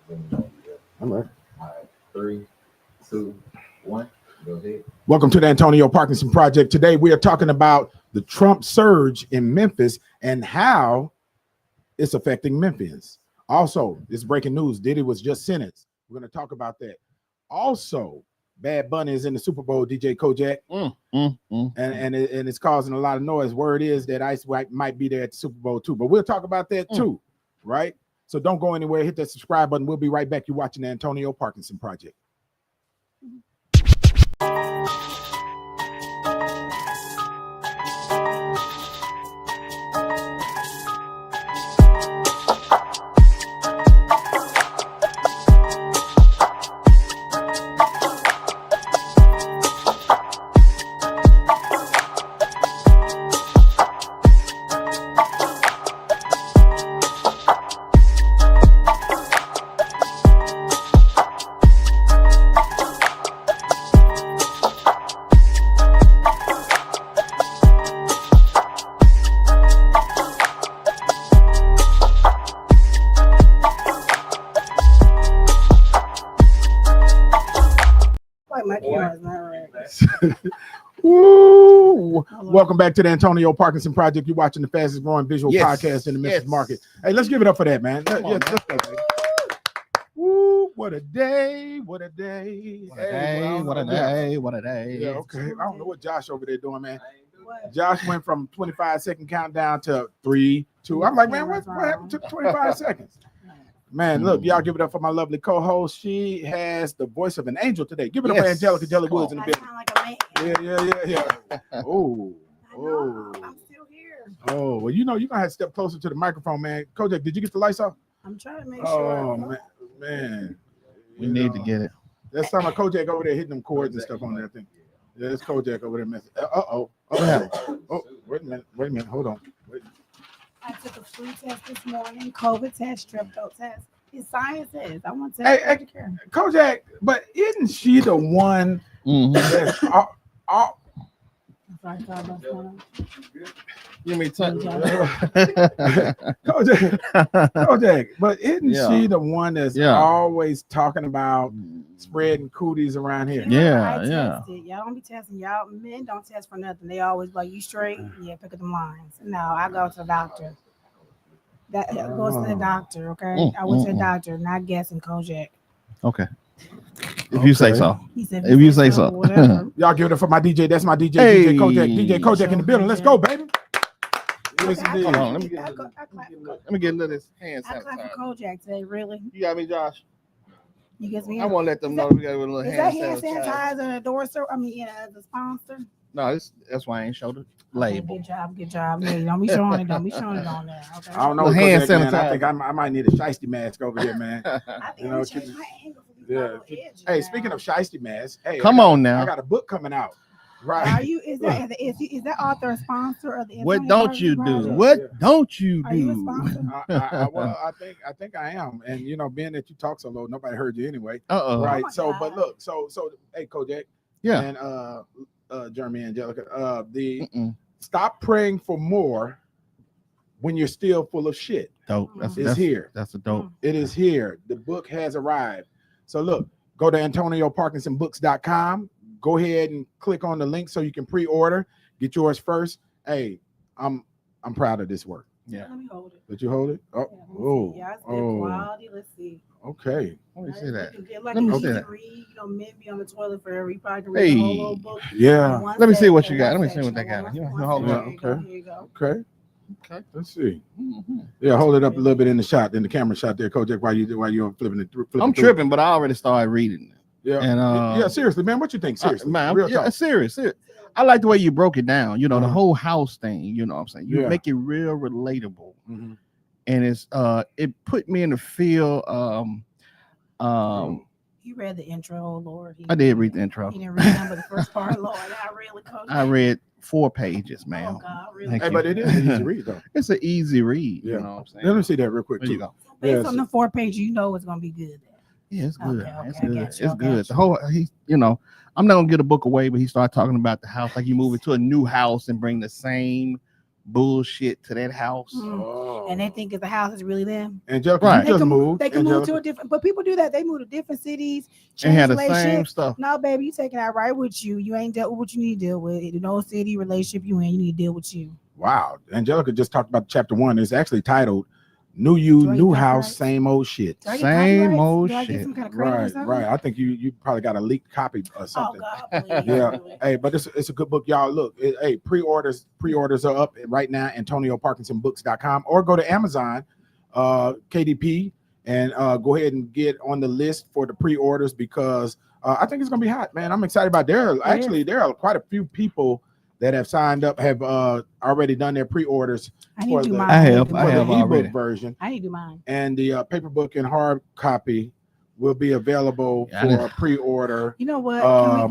All right. 3, 2, 1. Go ahead. Welcome to the Antonio Parkinson Project. Today we are talking about the Trump surge in Memphis and how it's affecting Memphis. Also, this breaking news: Diddy was just sentenced. We're going to talk about that. Also, Bad Bunny is in the Super Bowl. DJ Kojak, and it's causing a lot of noise. Word is that Ice White might be there at the Super Bowl too, but we'll talk about that too, right? So don't go anywhere. Hit that subscribe button. We'll be right back. You're watching the Antonio Parkinson Project. Ooh, welcome back to the Antonio Parkinson Project. You're watching the fastest growing visual podcast in the Memphis market. Hey, let's give it up for that, man. Let's go, baby. Ooh, what a day! What a day! What a day! What a day! What a day! Yeah, okay. I don't know what Josh over there doing, man. Josh went from 25-second countdown to 3, 2. I'm like, man, what happened to 25 seconds? Man, look, y'all give it up for my lovely co-host. She has the voice of an angel today. Give it up for Angelica Jelly Woods in the building. Like a man. Yeah. Oh. I'm still here. Oh, well, you're going to have to step closer to the microphone, man. Kojak, did you get the lights off? I'm trying to make sure. Oh, man. We need to get it. That's time Kojak over there hitting them chords and stuff on there, I think. Yeah, it's Kojak over there messing. Oh, wait a minute. Hold on. Wait. I took a flu test this morning, COVID test, strep throat test. It's science says. I want to hey, Kojak, but isn't she the one that's Give me time. Kojak, but isn't she the one that's always talking about spreading cooties around here? Y'all don't be testing. Y'all men don't test for nothing. They always like, you straight? Yeah, pick up them lines. No, I go to the doctor. That goes to the doctor, okay? I went to the doctor, not guessing Kojak. Okay. If you say so. If you say so. Y'all give it up for my DJ. That's my DJ, DJ Kojak. DJ Kojak in the building. Let's go, baby. Hold on. Let me get a little hand sanitizer. I clap for Kojak today, really. You got me, Josh? You get me? I want to let them know we got a little hand sanitizer. Is that hand sanitizer and endorser? I mean, the sponsor? No, that's why I ain't showed the label. Good job. Yeah, don't be showing it on there. Okay. I don't know. Hand sanitizer. I think I might need a shiesty mask over here, man. I think I'm changing my angle for these little edges. Hey, speaking of shiesty masks, hey, come on now. I got a book coming out. Right. Are you? Is that author a sponsor of the? What don't you do? What don't you do? Are you a sponsor? Well, I think I am, and being that you talk so low, nobody heard you anyway. Right. So, but look, so hey, Kojak. Yeah. And Jeremy, Angelica, stop praying for more when you're still full of shit. Dope. It's here. That's a dope. It is here. The book has arrived. So look, go to AntonioParkinsonBooks.com. Go ahead and click on the link so you can pre-order. Get yours first. Hey, I'm proud of this work. Yeah. Let me hold it. Did you hold it? Yeah, it's good quality. Let's see. Okay. Let me see that. Let me see that. Men be on the toilet forever. You probably can read the whole little book. Yeah. Let me see what you got. Let me see what they got. Hold on. Okay. Here you go. Okay. Let's see. Yeah, hold it up a little bit in the shot, in the camera shot there, Kojak, while you're flipping it. I'm tripping, but I already started reading it. Yeah. And seriously, man, what you think? Seriously, man. Serious. I like the way you broke it down. The whole house thing. You know what I'm saying? You make it real relatable, and it's it put me in the feel. You read the intro, Lord. I did read the intro. You didn't remember the first part, Lord. I read 4 pages, man. Oh God, really? Hey, but it is an easy read, though. It's an easy read. Yeah. You know what I'm saying? Let me see that real quick. There you go. Based on the 4 pages, it's going to be good. Yeah, it's good. Okay, it's good. it's good. The whole I'm not gonna get a book away, but he started talking about the house, like you move into a new house and bring the same bullshit to that house. And they think if the house is really them. Angelica, Right. you just moved. They can move Angelica. to a different, but people do that. They move to different cities, And change had the same relationships. stuff. No, baby, you taking that right with you. You ain't dealt with what you need to deal with. No city relationship you in, you need to deal with you. Wow. Angelica just talked about chapter 1. It's actually titled New You, Do I get New House, copyrights? Same Old Shit. Do I get Same copyrights? old Do I get shit. some kind of credit or Right, something? right. I think you probably got a leaked copy or Oh something. God, please. Yeah. Hey, but it's a good book, y'all. Look, hey, pre-orders are up right now, AntonioParkinsonBooks.com, or go to Amazon, KDP, and go ahead and get on the list for the pre-orders because I think it's gonna be hot, man. I'm excited about there are quite a few people that have signed up, have already done their pre-orders I need for to do the, mine. I have for the already. ebook version, I need to do mine. and the paper book and hard copy will be available Yeah, I for pre-order. You know what?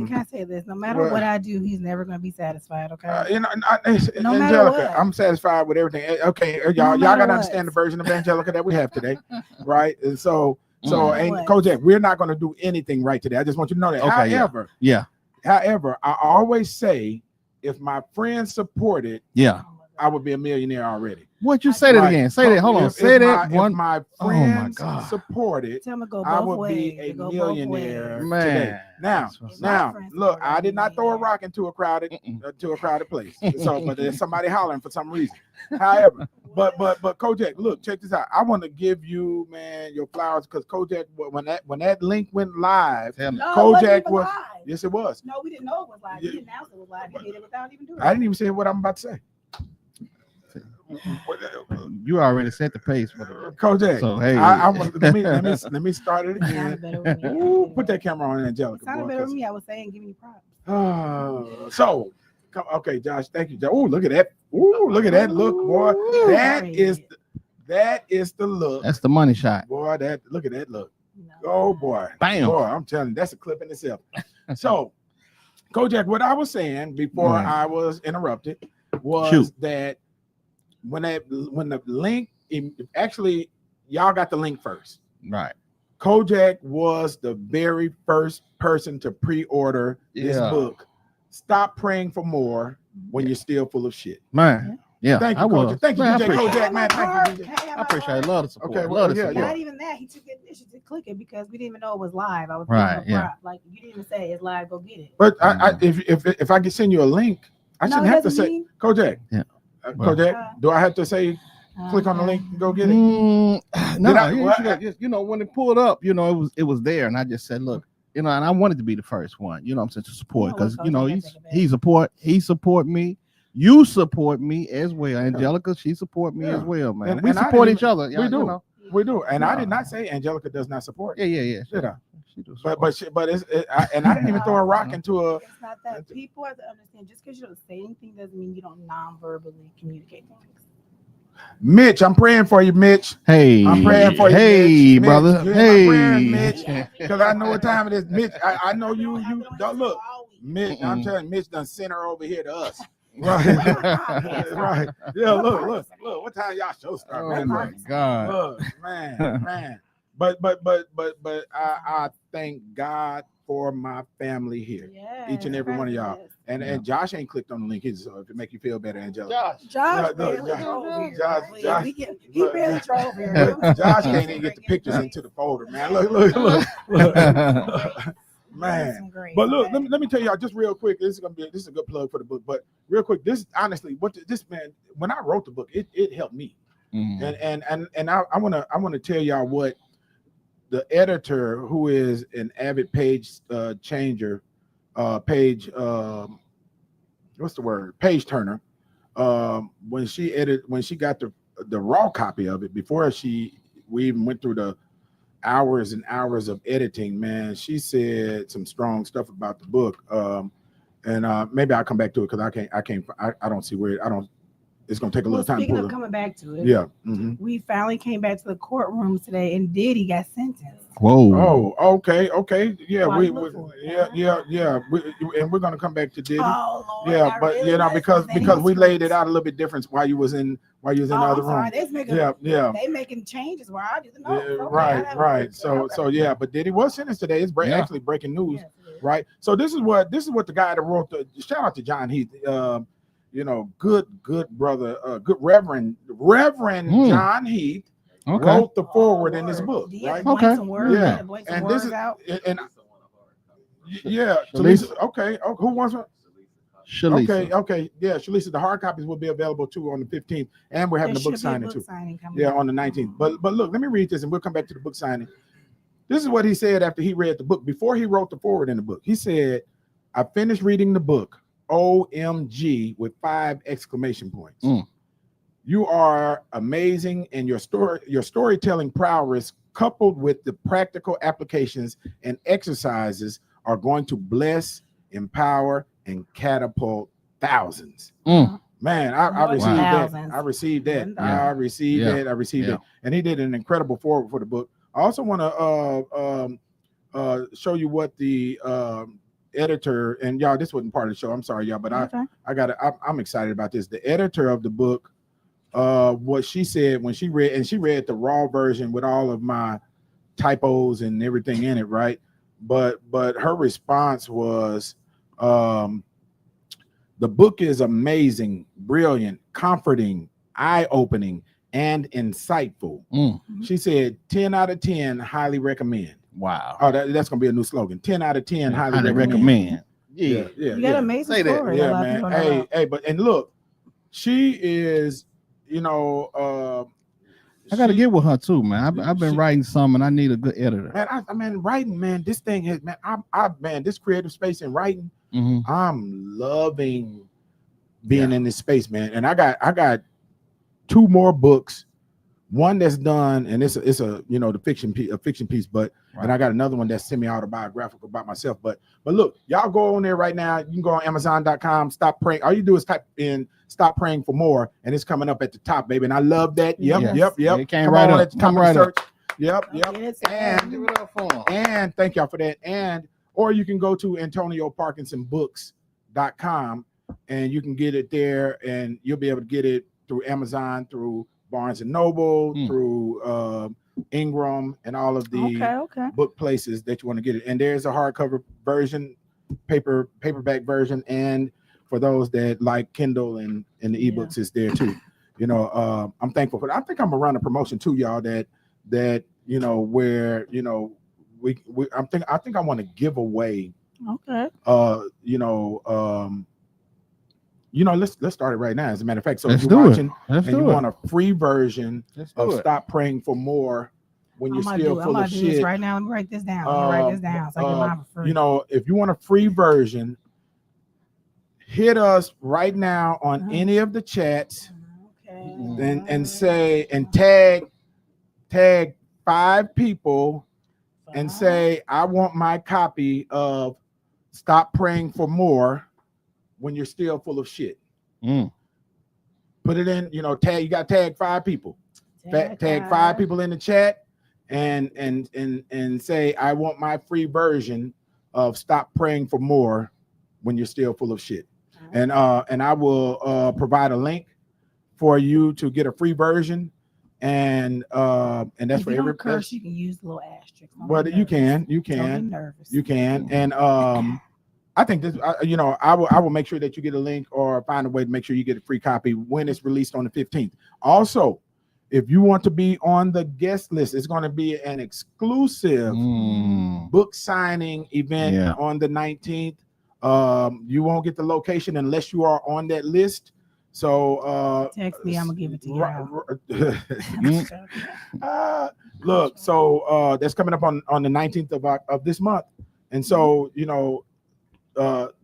Can I say this? No matter well- what I do, he's never going to be satisfied. Okay. No matter Angelica, what. I'm satisfied with everything. Okay, y'all matter gotta what. understand the version of Angelica that we have today, right? And so matter and what. Kojak, we're not gonna do anything right today. I just want you to know that. Okay, yeah. However, I always say if my friends supported, Yeah. I would be a millionaire already. What you say that Right. again? Say that. Hold on. If Say that if one. my Oh my friends God. supported, Tell him to go I both would ways. be a They go both millionaire ways. Man. today. Now, That's what's If my now, friends look, supported, I did not throw a millionaire. rock into a crowded Mm-mm. place. So, but there's somebody hollering for some reason. However, but Kojak, look, check this out. I want to give you, man, your flowers because Kojak, when that link went live, Tell me. No, Kojak it wasn't even was- live. yes, it was. No, we didn't know it was live. Yeah. He announced it was live. He did it without even doing it. I didn't even say what I'm about to say. You already set the pace for the. Kojak, So hey, let me start it It sounded again. better with me. Ooh, put that camera on, It Angelica. sounded boy, better 'cause- with me. I was saying, give me props. So, okay, Josh, thank you. Oh, look at that. Ooh, look at that look, boy. That is the look. that's the money shot. Boy, look at that look. No. Oh boy. Bam. Boy, I'm telling you, that's a clip in itself. So, Kojak, what I was saying before Right. I was interrupted was Shoot. that when the link actually y'all got the link first. Right. Kojak was the very first person to pre-order this Yeah. book. Stop praying for more when you're still full of shit. Man. Yeah. Thank you, I was. Kojak. Thank you, Man, I DJ appreciate Kojak, it. man. Thank you, DJ. I appreciate it. Love the support. Okay, well, Love the yeah, support. Not even that. He took the initiative to click it because we didn't even know it was live. I was Right, giving him a yeah. prop. Like you didn't even say it's live. Go get it. But if I can send you a link, I No, shouldn't it have to doesn't say mean- Kojak. Yeah. Well- Kojak, do I have to say click on the link and go get it? No, What? when it pulled up, it was there, and I just said, look, and I wanted to be the first one, what I'm saying, to support, because You know what, Coach, I he support me, you support me as well, Angelica, she support me as well, man. And- We and I support didn't each other. we do. We do, and I Yeah. did not say Angelica does not support. Yeah. Did I? She do But support. and I didn't even throw a rock into a. It's not that. People have to understand. Just because you don't say anything doesn't mean you don't non-verbally communicate things. Mitch, I'm praying for you, Mitch. Hey, I'm praying for you, hey, Mitch. brother, Mitch, hey, my prayers, Mitch, because I know what time it is. Mitch, I know you don't look. Mitch, I'm Mm-mm. telling you, Mitch done sent her over here to us. Right, right. Yeah, look. What time y'all show start? Oh man? my God. Look, man. But I thank God for my family here, each and every one of y'all. And Josh ain't clicked on the link either, so if it make you feel better, Angelica. Josh, Look, Josh, he barely drove here. Look, Josh can't even get the pictures into the folder, man. Look. Man. But look, let me tell y'all just real quick. This is a good plug for the book. But real quick, this honestly, this man, when I wrote the book, it helped me. And I wanna tell y'all what the editor, who is an avid page changer, page turner, when she got the raw copy of it before we even went through the hours and hours of editing, man, she said some strong stuff about the book. And maybe I'll come back to it because I don't see where it's gonna take a little time to Speaking pull of it. coming back to it, Yeah. we finally came back to the courtroom today, and Diddy got sentenced. Whoa. Oh, okay. Yeah, Why we you look for yeah. And we're gonna come back to Diddy. Oh, Lord, Yeah, I but really you know, like because that. we laid it out a little bit different while you was in the other I'm room. sorry, Yeah. They making changes where I didn't know. Yeah, Okay, right. So yeah, but Diddy was sentenced today. It's actually breaking news, right? So this is what the guy that wrote shout out to John Heath. good brother, good Reverend John Heath Okay. wrote the forward in his book, Do you have right? to blank some words? Yeah. You have to blank some And words this is out? and yeah, Shalisa. Shalisa. Okay. Oh, who wants one? Shalisa. Okay. Yeah, Shalisa. The hard copies will be available too on the 15th, and we're having There the book should be a signing book too. signing coming Yeah, up. on the 19th. But look, let me read this, and we'll come back to the book signing. This is what he said after he read the book. Before he wrote the forward in the book, he said, "I finished reading the book. OMG with 5 exclamation points. You are amazing, and your storytelling prowess, coupled with the practical applications and exercises, are going to bless, empower, and catapult thousands." Man, I received that. Thousands. I received that. Yeah. I received Yeah. that. I received Yeah. that. And he did an incredible forward for the book. I also want to show you what the editor, and y'all, this wasn't part of the show. I'm sorry, y'all, but Okay. I'm excited about this. The editor of the book, what she said when she read the raw version with all of my typos and everything in it, right? But her response was, the book is amazing, brilliant, comforting, eye-opening, and insightful. She said 10 out of 10, highly recommend. Wow. Oh, that's gonna be a new slogan. 10 out of 10, highly recommend. Yeah. You got an amazing Say that. story. Yeah, man. Hey, but and look, she is, I got to get with her too, man. I've been writing some, and I need a good editor. Man, writing, man. This thing has, man. Man, this creative space in writing. I'm loving being in this space, man. And I got 2 more books. One that's done, and it's a the fiction piece, but and I got another one that's semi-autobiographical about myself. But look, y'all go on there right now. You can go on Amazon.com. Stop praying. All you do is type in "Stop Praying for More," and it's coming up at the top, baby. And I love that. Yep. It came right up. At the top of the search. Yep. And give it up for him. And thank y'all for that. Or you can go to AntonioParkinsonBooks.com and you can get it there, and you'll be able to get it through Amazon, through Barnes and Noble, through Ingram, and all of the book places that you want to get it. And there's a hardcover version, paperback version, and for those that like Kindle and the ebooks, is there too. I'm thankful for that. I think I'm gonna run a promotion too, y'all. That where I think I want to give away. Let's start it right now. As a matter of fact, so if you're watching and you want a free version of "Stop Praying for More" when you're still full of shit. Right now, let me write this down. Write this down so I can mine for free. If you want a free version, hit us right now on any of the chats, and say and tag 5 people and say, "I want my copy of Stop Praying for More when you're still full of shit." Put it in, tag. You got to tag 5 people. Tag 5 people in the chat, and say, "I want my free version of Stop Praying for More when you're still full of shit." And I will provide a link for you to get a free version, and that's for every curse. You can use the little asterisk. Well, you can, and I think this, I will make sure that you get a link or find a way to make sure you get a free copy when it's released on the 15th. Also, if you want to be on the guest list, it's going to be an exclusive book signing event on the 19th. You won't get the location unless you are on that list. So text me, I'm gonna give it to you. Look, so that's coming up on the 19th of this month, and so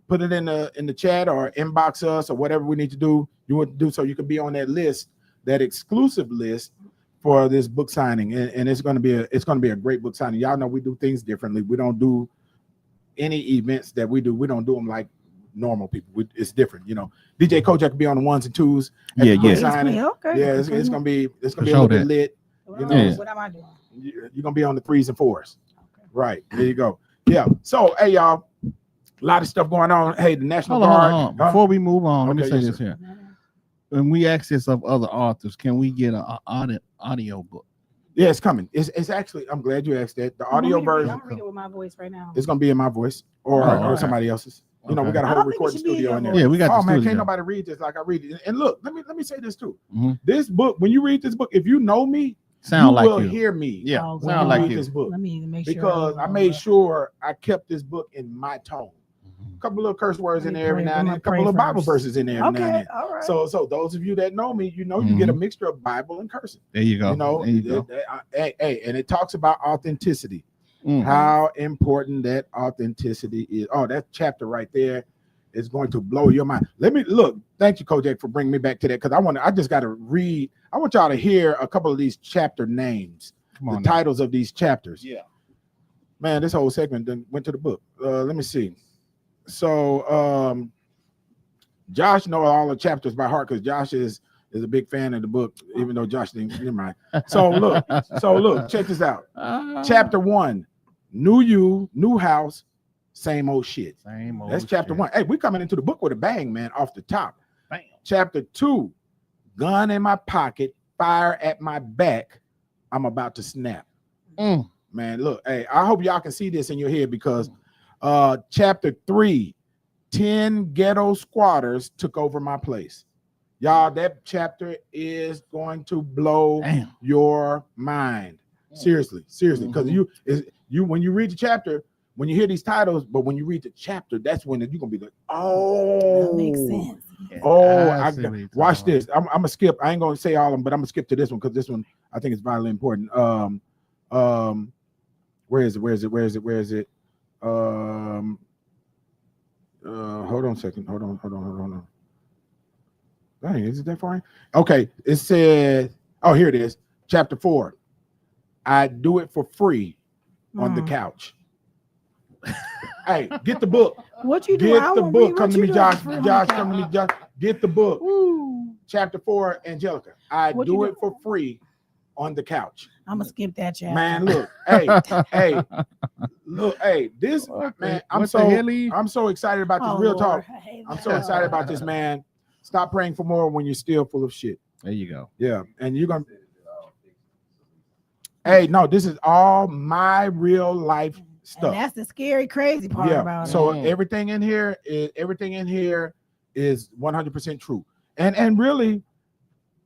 put it in the chat or inbox us or whatever we need to do. You want to do so you can be on that list, that exclusive list for this book signing, and it's going to be a great book signing. Y'all know we do things differently. We don't do any events that we do. We don't do them like normal people. It's different, DJ Kojak could be on the 1s and 2s. Signing. It's gonna be a little bit lit. What am I doing? You're gonna be on the 3s and 4s. Right, there you go. Yeah. So hey y'all, a lot of stuff going on. Hey, the National Guard. Hold on. Before we move on, let me say this sir. here. When we access of other authors, can we get an audio book? Yeah, it's coming. It's actually, I'm glad you asked that. The audio version. I'm reading with my voice right now. It's gonna be in my voice or somebody else's. You know, we got a I whole don't think it recording should be in studio your in there. voice. Yeah, we got Oh the man, studio. can't nobody read this like I read it. And look, let me say this too. Mhm. This book, when you read this book, if you know me, Sound you like will you. hear me. Yeah, Oh, sound you like read you. this book. Let me make sure. Because I made sure I kept this book in my tone. A couple little curse words in there every now and then, a couple of Bible verses in there every now and then. All right. So those of you that know me, you know you get a mixture of Bible and cursing. There you go. You know, there you go. Hey, and it talks about authenticity. Mm. How important that authenticity is. Oh, that chapter right there is going to blow your mind. Let me look. Thank you, Kojak, for bringing me back to that, because I just got to read. I want y'all to hear a couple of these chapter names, the titles of these chapters. Yeah. Man, this whole segment then went to the book. Let me see. So Josh knows all the chapters by heart because Josh is a big fan of the book, even though Josh didn't. Never mind. So look, check this out. Chapter 1, new you, new house, same old shit. Same old That's chapter shit. 1. Hey, we coming into the book with a bang, man, off the top. Bam. Chapter 2, gun in my pocket, fire at my back. I'm about to snap. Mm. Man, look, hey, I hope y'all can see this in your head because chapter 3, 10 ghetto squatters took over my place. Y'all, that chapter is going to blow your mind. Seriously, because you when you read the chapter, when you hear these titles, but when you read the chapter, that's when you're gonna be like, oh, that makes sense. Oh, watch this. I'm gonna skip. I ain't gonna say all of them, but I'm gonna skip to this one because this one I think is vitally important. Where is it? Hold on a second. Hold on. Dang, is it that far? Okay, it said, oh, here it is. Chapter 4. I do it for free on the couch. Hey, get the book. What you doing? Get the book. Come to me, Josh. Josh, come to me, Josh. Get the book. Woo. Chapter 4, Angelica. I do it for free on the couch. I'm gonna skip that chapter. Man, look, hey, look, hey, this man, I'm so excited about this. Real talk. I'm so excited about this, man. Stop praying for more when you're still full of shit. There you go. Yeah, and you're gonna. Hey, no, this is all my real life stuff. And that's the scary, crazy part about it. So everything in here is 100% true, and really,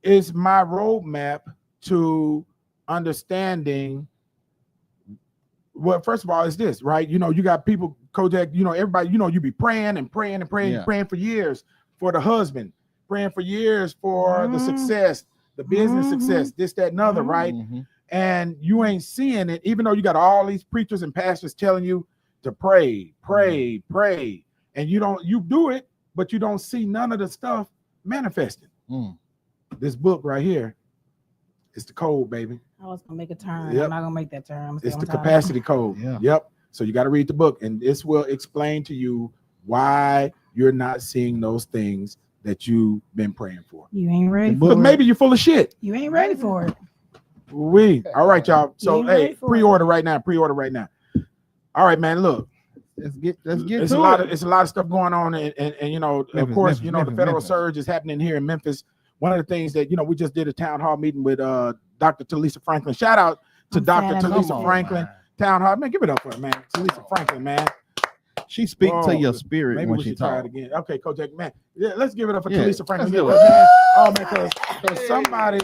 is my roadmap to understanding. Well, first of all, is this right? You know, you got people, Kojak. You know, everybody. You know, you be praying and praying and praying, praying for years for the husband, praying for years for the success, the business success, this, that, and other, right? And you ain't seeing it, even though you got all these preachers and pastors telling you to pray, and you do it, but you don't see none of the stuff manifesting. This book right here is the code, baby. I was gonna make a turn. I'm not gonna make that turn. It's the capacity code. Yep. So you got to read the book, and this will explain to you why you're not seeing those things that you've been praying for. You ain't ready. But maybe you're full of shit. You ain't ready for it. All right, y'all. So hey, pre-order right now. All right, man. Look, let's get it's a lot of stuff going on, and you know, of course, you know, the federal surge is happening here in Memphis. One of the things that, you know, we just did a town hall meeting with Dr. Talisa Franklin. Shout out to Dr. Talisa Franklin. Town hall, man, give it up for her, man. Talisa Franklin, man. She speaks to your spirit. Maybe when we she should try talks. it again. Okay, Kojak, man. Yeah, let's give it up for Yeah, Talisa Franklin. let's do it. Oh man, because somebody,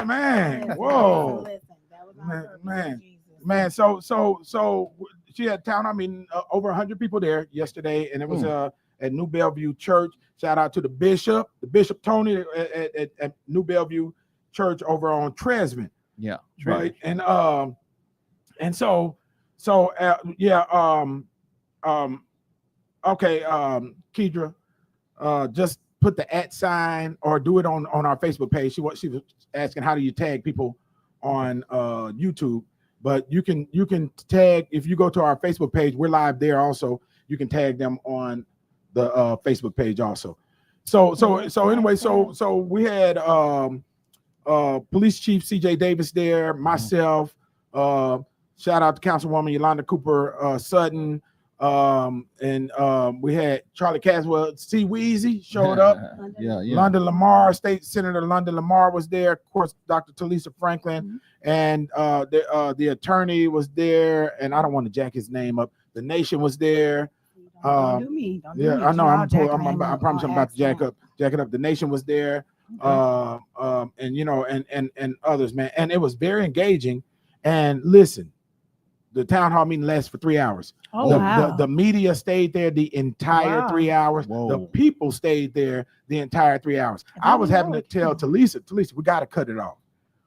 man, whoa, man. So she had town. I mean, over 100 people there yesterday, and it was at New Bellevue Church. Shout out to the Bishop Tony at New Bellevue Church over on Tresman. Yeah, right. And so okay, Kedra, just put the @ sign or do it on our Facebook page. She was asking, how do you tag people on YouTube? But you can tag, if you go to our Facebook page, we're live there also. You can tag them on the Facebook page also. So anyway, so we had Police Chief CJ Davis there, myself, shout out to Councilwoman Yolanda Cooper Sutton, and we had Charlie Caswell, C. Weezy showed up. London Lamar, State Senator London Lamar was there. Of course, Dr. Talisa Franklin, and the attorney was there, and I don't want to jack his name up. The Nation was there. Don't do me. Don't do Yeah, me. I know. You all I jacking promise I'm about to jack up. The nation was there, Okay. and you know, and others, man. And it was very engaging. And listen, the town hall meeting lasted for 3 hours. Oh, wow. The media stayed there the entire Wow. 3 hours. Whoa. The people stayed there the entire 3 hours. I I was didn't having know to it. tell Talisa, we got to cut it off.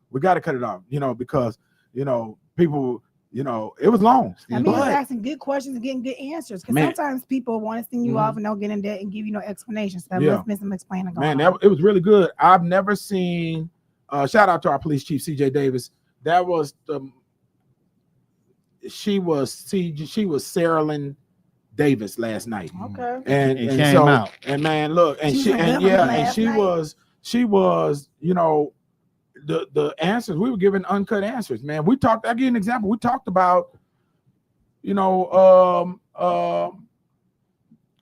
We got to cut it off, you know, because, you know, people, you know, it was long. I mean, but, you're asking good questions and getting good answers. Because Man. sometimes people want to send you Mhm. off and don't get in there and give you no explanation. So that Yeah. must be some explaining Man, going on. it was really good. I've never seen. Shout out to our police chief, CJ Davis. That was she was Saralyn Davis last night, Okay. and It and came so out. and man, look, and She was she a and governor yeah, and last she night. was, you know, the answers we were giving uncut answers. Man, we talked. I'll give you an example. We talked about, you know,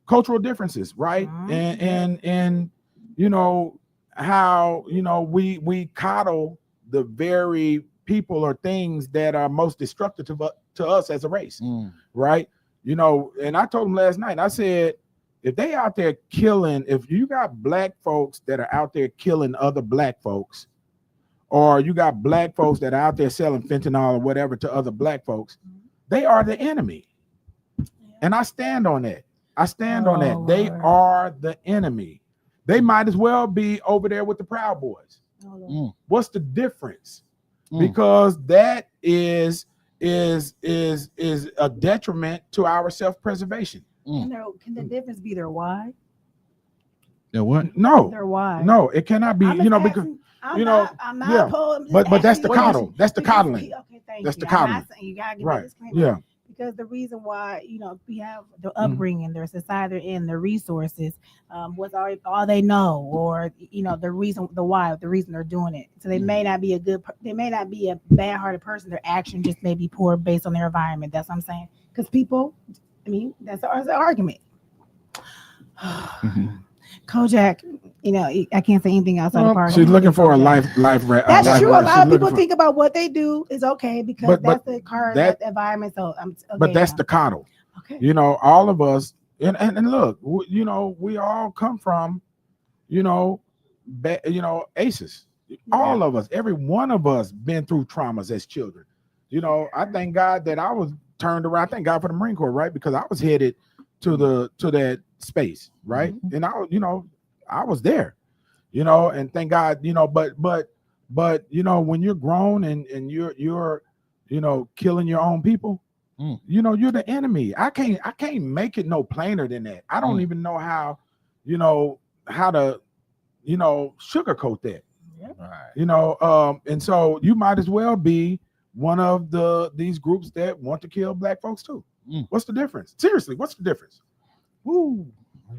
cultural differences, right? Mhm. And you know how, you know, we coddle the very people or things that are most destructive to us as a race, right? You know, and I told them last night, I said, if they out there killing, if you got black folks that are out there killing other black folks, or you got black folks that are out there selling fentanyl or whatever to other black folks, they are the enemy. And I stand on that. I stand on that. They Lord. are the enemy. They might as well be over there with the Proud Boys. Oh, Lord. What's the difference? Because that is a detriment to our self-preservation. Can the difference be their why? Yeah, what? No, Their why? no, it cannot be. You know, because I'm you know, not, I'm not yeah, opposed. but that's the Asking you coddle. That's the because- coddling. Okay, thank That's you. the I'm not coddling. saying you gotta give me Right. a disclaimer. Yeah. Because the reason why, you know, we have the upbringing, their society, they're in, their resources, what's all they know, or you know, the reason, the why, the reason they're doing it. So they may not be they may not be a bad-hearted person. Their action just may be poor based on their environment. That's what I'm saying. Because people, I mean, that's the argument. Kojak, you know, I can't say anything outside the park. She's looking for a life. That's true. A lot of people for, think about what they do is okay because But that's the car, that- that environment. So I'm okay. but that's now. the coddle. Okay. You know, all of us, and look, you know, we all come from, you know, aces. All of us, every one of us, been through traumas as children. You know, I thank God that I was turned around. Thank God for the Marine Corps, right? Because I was headed to that space, right? And I was there, you know, and thank God, you know, but you know, when you're grown and you're you know, killing your own people, you know, you're the enemy. I can't make it no plainer than that. I don't even know how to, you know, sugarcoat that. Right. You know, and so you might as well be one of these groups that want to kill black folks too. What's the difference? Seriously, what's the difference? Woo.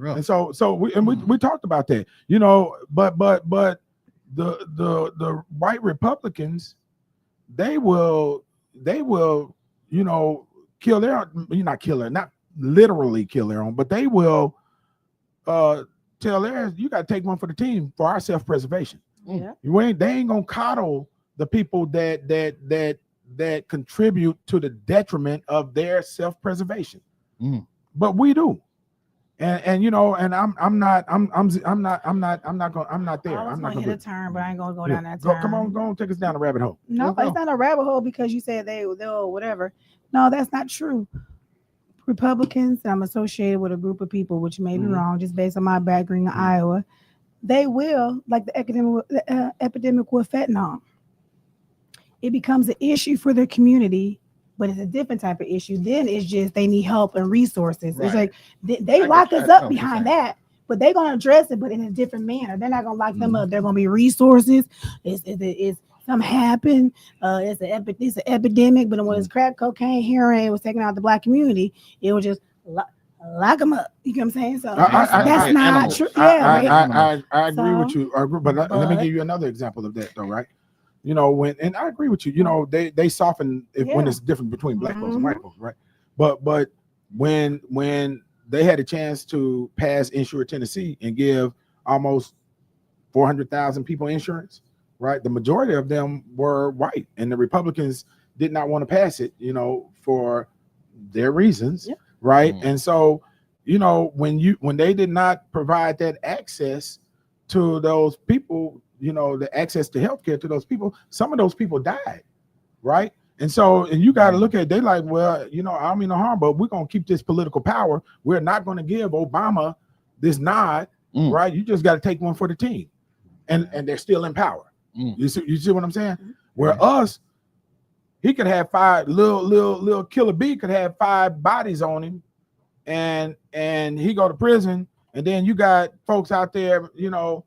And so we talked about that, you know, but the white Republicans, they will, you know, kill their own, not literally kill their own, but they will tell theirs, you got to take one for the team for our self-preservation. Yeah. They ain't gonna coddle the people that contribute to the detriment of their self-preservation. But we do. And you know, and I'm not there. I'm not gonna hit a turn, but I ain't gonna go down that Go turn. on, take us down the rabbit hole. No, it's not a rabbit hole because you said they'll whatever. No, that's not true. Republicans, I'm associated with a group of people, which may be wrong, just based on my background in Iowa. They will, like the epidemic with fentanyl. It becomes an issue for their community, but it's a different type of issue. Then it's just they need help and resources. Right. It's like they lock us up behind that, but they're gonna address it, but in a different manner. They're not gonna lock them up. They're gonna be resources. It's something happened. It's an epidemic, but when it's crack cocaine, heroin was taken out of the black community, it was just lock them up. You know what I'm saying? So that's not true. Yeah, I agree with you. But let me give you another example of that, though, right? You know, and I agree with you. You know, they soften when it's different between black folks and white folks, right? But when they had a chance to pass Insure Tennessee and give almost 400,000 people insurance, right? The majority of them were white, and the Republicans did not want to pass it, you know, for their reasons, right? And so, you know, when they did not provide that access to those people, you know, the access to healthcare to those people, some of those people died, right? And so, and you got to look at it, they like, well, you know, I don't mean no harm, but we're going to keep this political power. We're not going to give Obama this nod, right? You just got to take one for the team. And they're still in power. You see what I'm saying? Where us, he could have five, little Killer B could have 5 bodies on him, and he go to prison, and then you got folks out there, you know,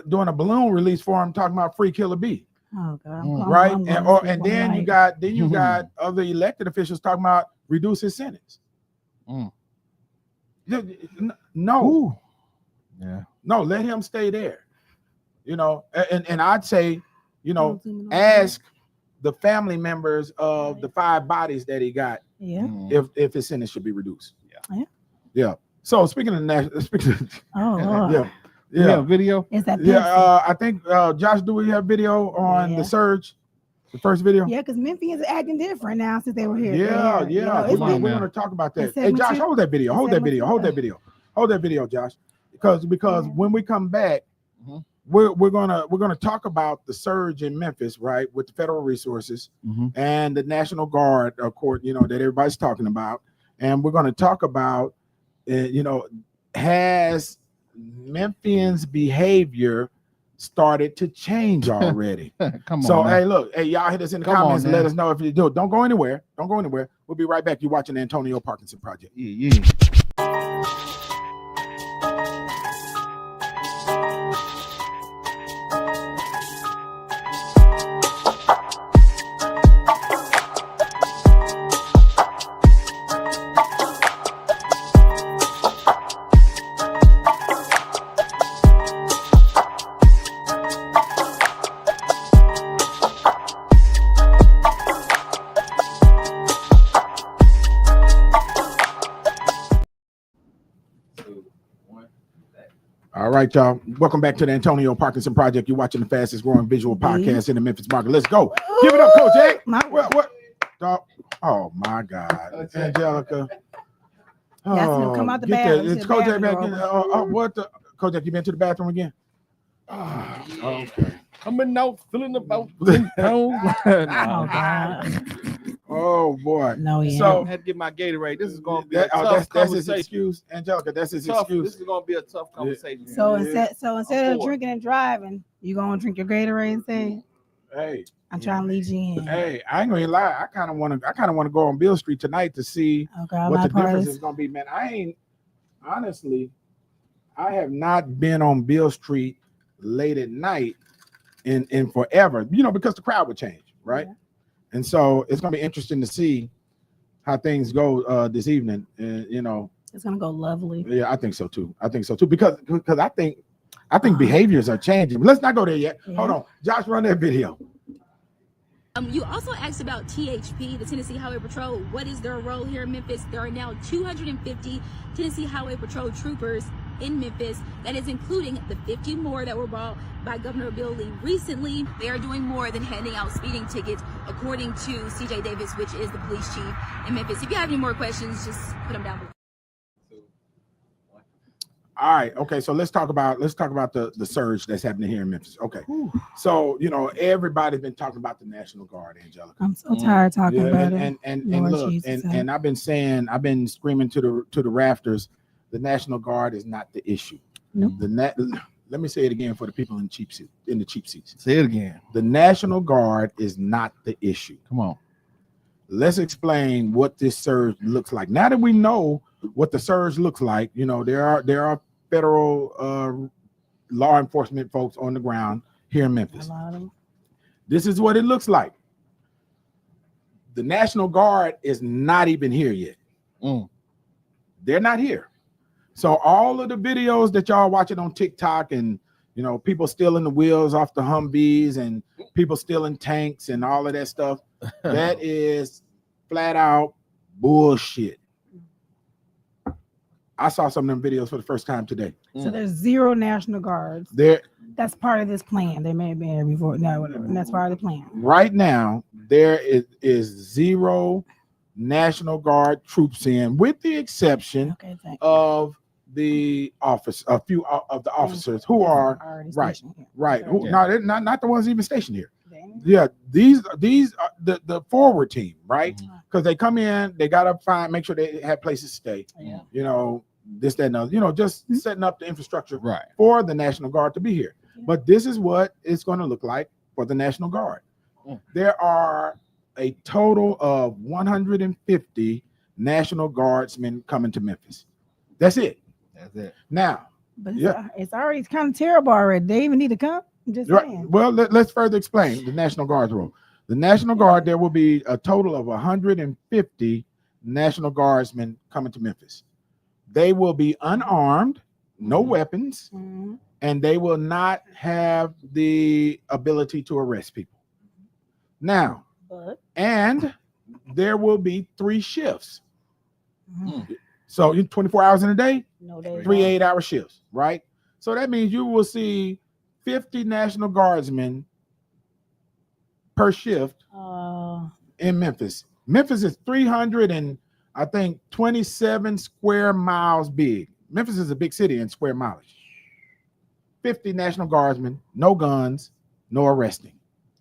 doing a balloon release for him, talking about free Killer B. Oh God! Right, and then you got other elected officials talking about reduce his sentence. No, no, let him stay there. You know, and I'd say, you know, ask the family members of the 5 bodies that he got, if his sentence should be reduced. Yeah. So speaking of national, Yeah, video. Is that I think Josh, do we have video on the surge, the first video? Yeah, because Memphis is acting different now since they were here. Yeah. You know, We're going to talk about that. Hey, Josh, hold that video. Hold that video, Josh. Because when we come back, we're gonna talk about the surge in Memphis, right, with the federal resources and the National Guard, of course, you know, that everybody's talking about, and we're going to talk about, you know, has Memphians' behavior started to change already? Come on. So, now. hey, look, hey, y'all hit us in the comments and let us know if you do it. Don't go anywhere. We'll be right back. You're watching the Antonio Parkinson Project. Yeah. All right, y'all. Welcome back to the Antonio Parkinson Project. You're watching the fastest growing visual podcast in the Memphis market. Let's go. Give it up, Coach A. What? Oh my God, Angelica. Oh, come out the bathroom. It's Coach A back in. What the? Coach A, you been to the bathroom again? Okay. Coming out, feeling about 10 pounds. Oh God. Oh boy. No, yeah. So I had to get my Gatorade. This is going to be a tough that's his conversation. excuse, Angelica. That's his This excuse. is going to be a tough conversation. So instead of drinking and driving, you gonna drink your Gatorade and say, Hey, I'm trying to lead you in. hey, I ain't gonna lie. I kind of want to go on Beale Street tonight to see what the difference is gonna be, man. I have not been on Beale Street late at night in forever, you know, because the crowd would change, right? Yeah. And so it's gonna be interesting to see how things go this evening. You know, it's gonna go lovely. Yeah, I think so too. Because I think behaviors are changing. But let's not go there yet. Yeah. Hold on, Josh, run that video. You also asked about THP, the Tennessee Highway Patrol. What is their role here in Memphis? There are now 250 Tennessee Highway Patrol troopers in Memphis. That is including the 50 more that were brought by Governor Bill Lee recently. They are doing more than handing out speeding tickets, according to CJ Davis, which is the police chief in Memphis. If you have any more questions, just put them down below. All right. Okay. So let's talk about the surge that's happening here in Memphis. Okay. So, you know, everybody's been talking about the National Guard, Angelica. I'm so tired talking about it. And look, and I've been screaming to the rafters, the National Guard is not the issue. Nope. Let me say it again for the people in the cheap seats. Say it again. The National Guard is not the issue. Come on. Let's explain what this surge looks like. Now that we know what the surge looks like, you know, there are federal law enforcement folks on the ground here in Memphis. This is what it looks like. The National Guard is not even here yet. They're not here. So all of the videos that y'all watching on TikTok and, you know, people stealing the wheels off the Humvees and people stealing tanks and all of that stuff, that is flat out bullshit. I saw some of them videos for the first time today. So there's 0 National Guards. That's part of this plan. They may have been here before. No, whatever. And that's part of the plan. Right now, there is 0 National Guard troops in, with the exception Okay, thank of the office, a few of the officers who are already right, stationed here. right. Okay. Who, Yeah. no, they're not the ones even stationed here. Dang. Yeah, these are the forward team, right? Mhm. Because they come in, they gotta make sure they have places to stay. Yeah. You know, this, that, and other. You know, just setting up the infrastructure Right. for the National Guard to be here. Yeah. But this is what it's going to look like for the National Guard. Mm. There are a total of 150 National Guardsmen coming to Memphis. That's it. That's it. Now, But Yeah. it's already kind of terrible already. They even need to come. I'm just right, saying. well, let's further explain the National Guard's role. The National Guard, there will be a total of 150 National Guardsmen coming to Memphis. They will be unarmed, no weapons, Mhm. and they will not have the ability to arrest people. Now, But and there will be 3 shifts. mhm. So 24 hours in a day, No, they 3 don't. 8-hour shifts, right? So that means you will see 50 National Guardsmen per shift in Memphis. Memphis is 300 and I think 27 square miles big. Memphis is a big city in square mileage. 50 National Guardsmen, no guns, no arresting.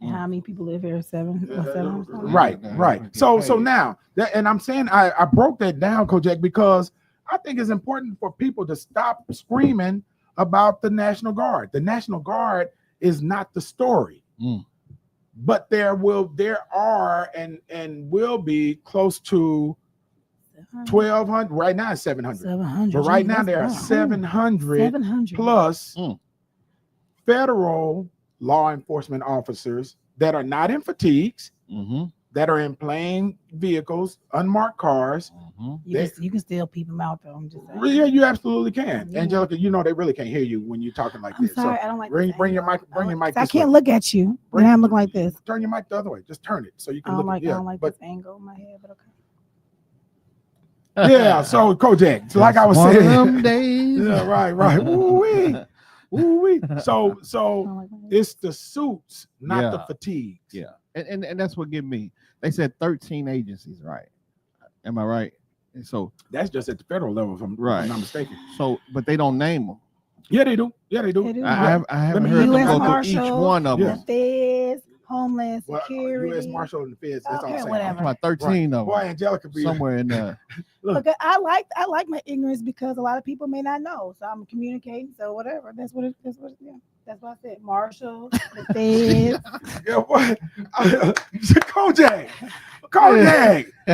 And how many people live here? 700 something? Right. So now that, and I'm saying I broke that down, Kojak, because I think it's important for people to stop screaming about the National Guard. The National Guard is not the story. Mm. But there are and will be close to 1,200. Right now it's 700. 700. But right Gee, now that's there are wow. 700 700 plus Mm. federal law enforcement officers that are not in fatigues, Mm-hmm. that are in plain vehicles, unmarked cars. Mm-hmm. You can still peep them out though. I'm just saying. Yeah, you absolutely can. Yeah. Angelica, you know they really can't hear you when you're talking like I'm this. sorry, So I don't like bring this your angle. mic, bring your mic. I this can't way. look at you. Bring- Then I'm looking like this. Turn your mic the other way. Just turn it so you I can don't look like. at I don't like but this angle in my head, but okay. yeah, so Kojak, so like I was One of saying. them days. Yeah, right. Ooh-wee. Ooh-wee. So I don't like my head. it's the suits, not the Yeah. fatigues. Yeah, and that's what give me. They said 13 agencies, right? Am I right? And so That's just at the federal level, if I'm Right. not mistaken. but they don't name them. Yeah, they do. Yeah, they do. They do. I haven't me- heard them US go through Marshal, each one of Yeah. them. The Feds, Homeland Well, Security. U.S. Marshal and the Feds. That's all I'm Okay, saying. whatever. About 13 of Boy, them. Angelica be Somewhere in there. Look, I like my ignorance because a lot of people may not know. So I'm communicating. So whatever. That's what that's what I said. Marshall, the Feds. Yeah, what? Kojak.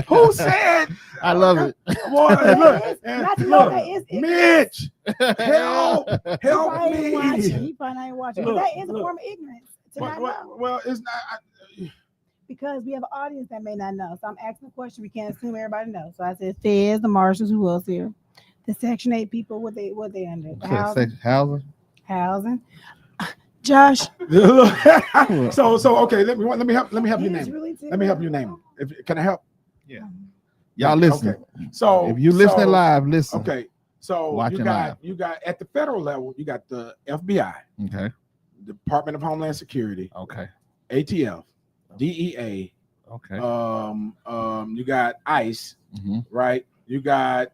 Who said? I love it. Boy, look, Not to look, know that is Mitch, help He help probably ain't watching. me. He probably ain't watching. Look, But that is a look. form of ignorance to not know. Well, it's not. Because we have an audience that may not know. So I'm asking a question. We can't assume everybody knows. So I said Feds, the Marshals, who else here? The Section 8 people, what they under? The housing. Josh. so okay. Let me help you It name is it. really Let me help you name it. Can I help? Y'all listen. Okay. So If you listening live, listen. Okay. So Watching live. you got at the federal level, you got the FBI, Okay. Department of Homeland Security, Okay. ATF, DEA, Okay. you got ICE, Mm-hmm. right? You got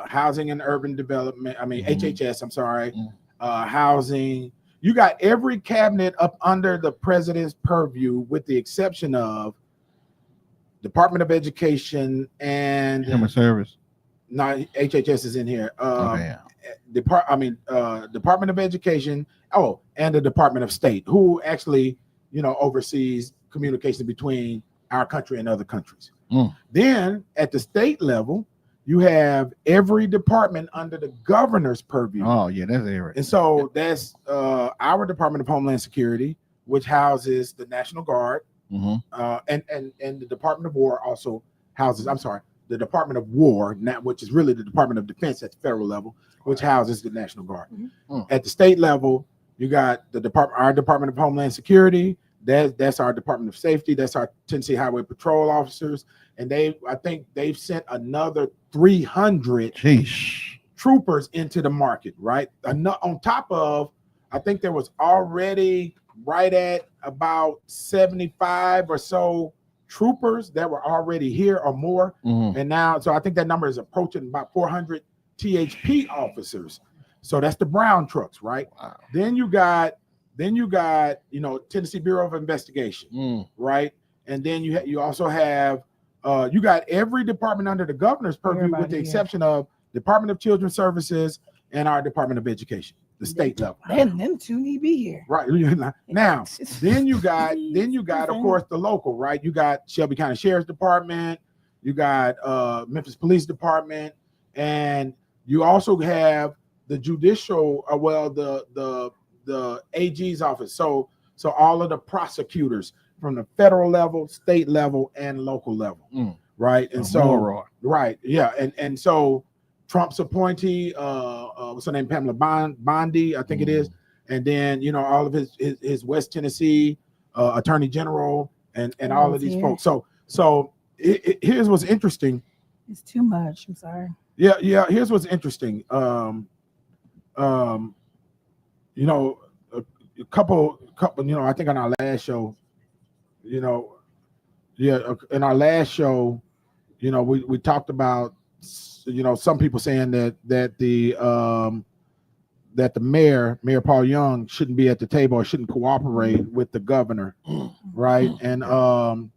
housing and urban development. I mean Mhm. HHS. I'm sorry. Mm. Housing. You got every cabinet up under the president's purview, with the exception of Department of Education and Human service. no, HHS is in here. Okay. Department of Education. Oh, and the Department of State, who actually, oversees communication between our country and other countries. Mm. Then at the state level, you have every department under the governor's purview. Oh yeah, that's everything. And so that's our Department of Homeland Security, which houses the National Guard, Mm-hmm. and the Department of War also houses. I'm sorry, the Department of War, which is really the Department of Defense at the federal level, which houses the National Guard. Mm-hmm. At the state level, you got our Department of Homeland Security. That's our Department of Safety. That's our Tennessee Highway Patrol officers, and I think they've sent another 300 Sheesh. troopers into the market, right? On top of, I think there was already right at about 75 or so troopers that were already here or more. Mhm. And now, so I think that number is approaching about 400 THP officers. So that's the brown trucks, right? Wow. Then you got, Tennessee Bureau of Investigation, right? And then you also have, you got every department under the governor's purview, with the exception of Department of Children's Services and our Department of Education, the state level. And them two need to be here. Right. Now, then you got, of course, the local, right? You got Shelby County Sheriff's Department, you got Memphis Police Department, and you also have the judicial, the AG's office. So all of the prosecutors from the federal level, state level, and local level, right? And right, yeah, and so Trump's appointee, what's her name, Pamela Bondi, I think it is, and then all of his West Tennessee Attorney General and all of these folks. So here's what's interesting. It's too much. I'm sorry. Yeah. Here's what's interesting. A couple. I think on our last show, in our last show, we talked about, some people saying that the mayor Paul Young shouldn't be at the table or shouldn't cooperate with the governor, right? And the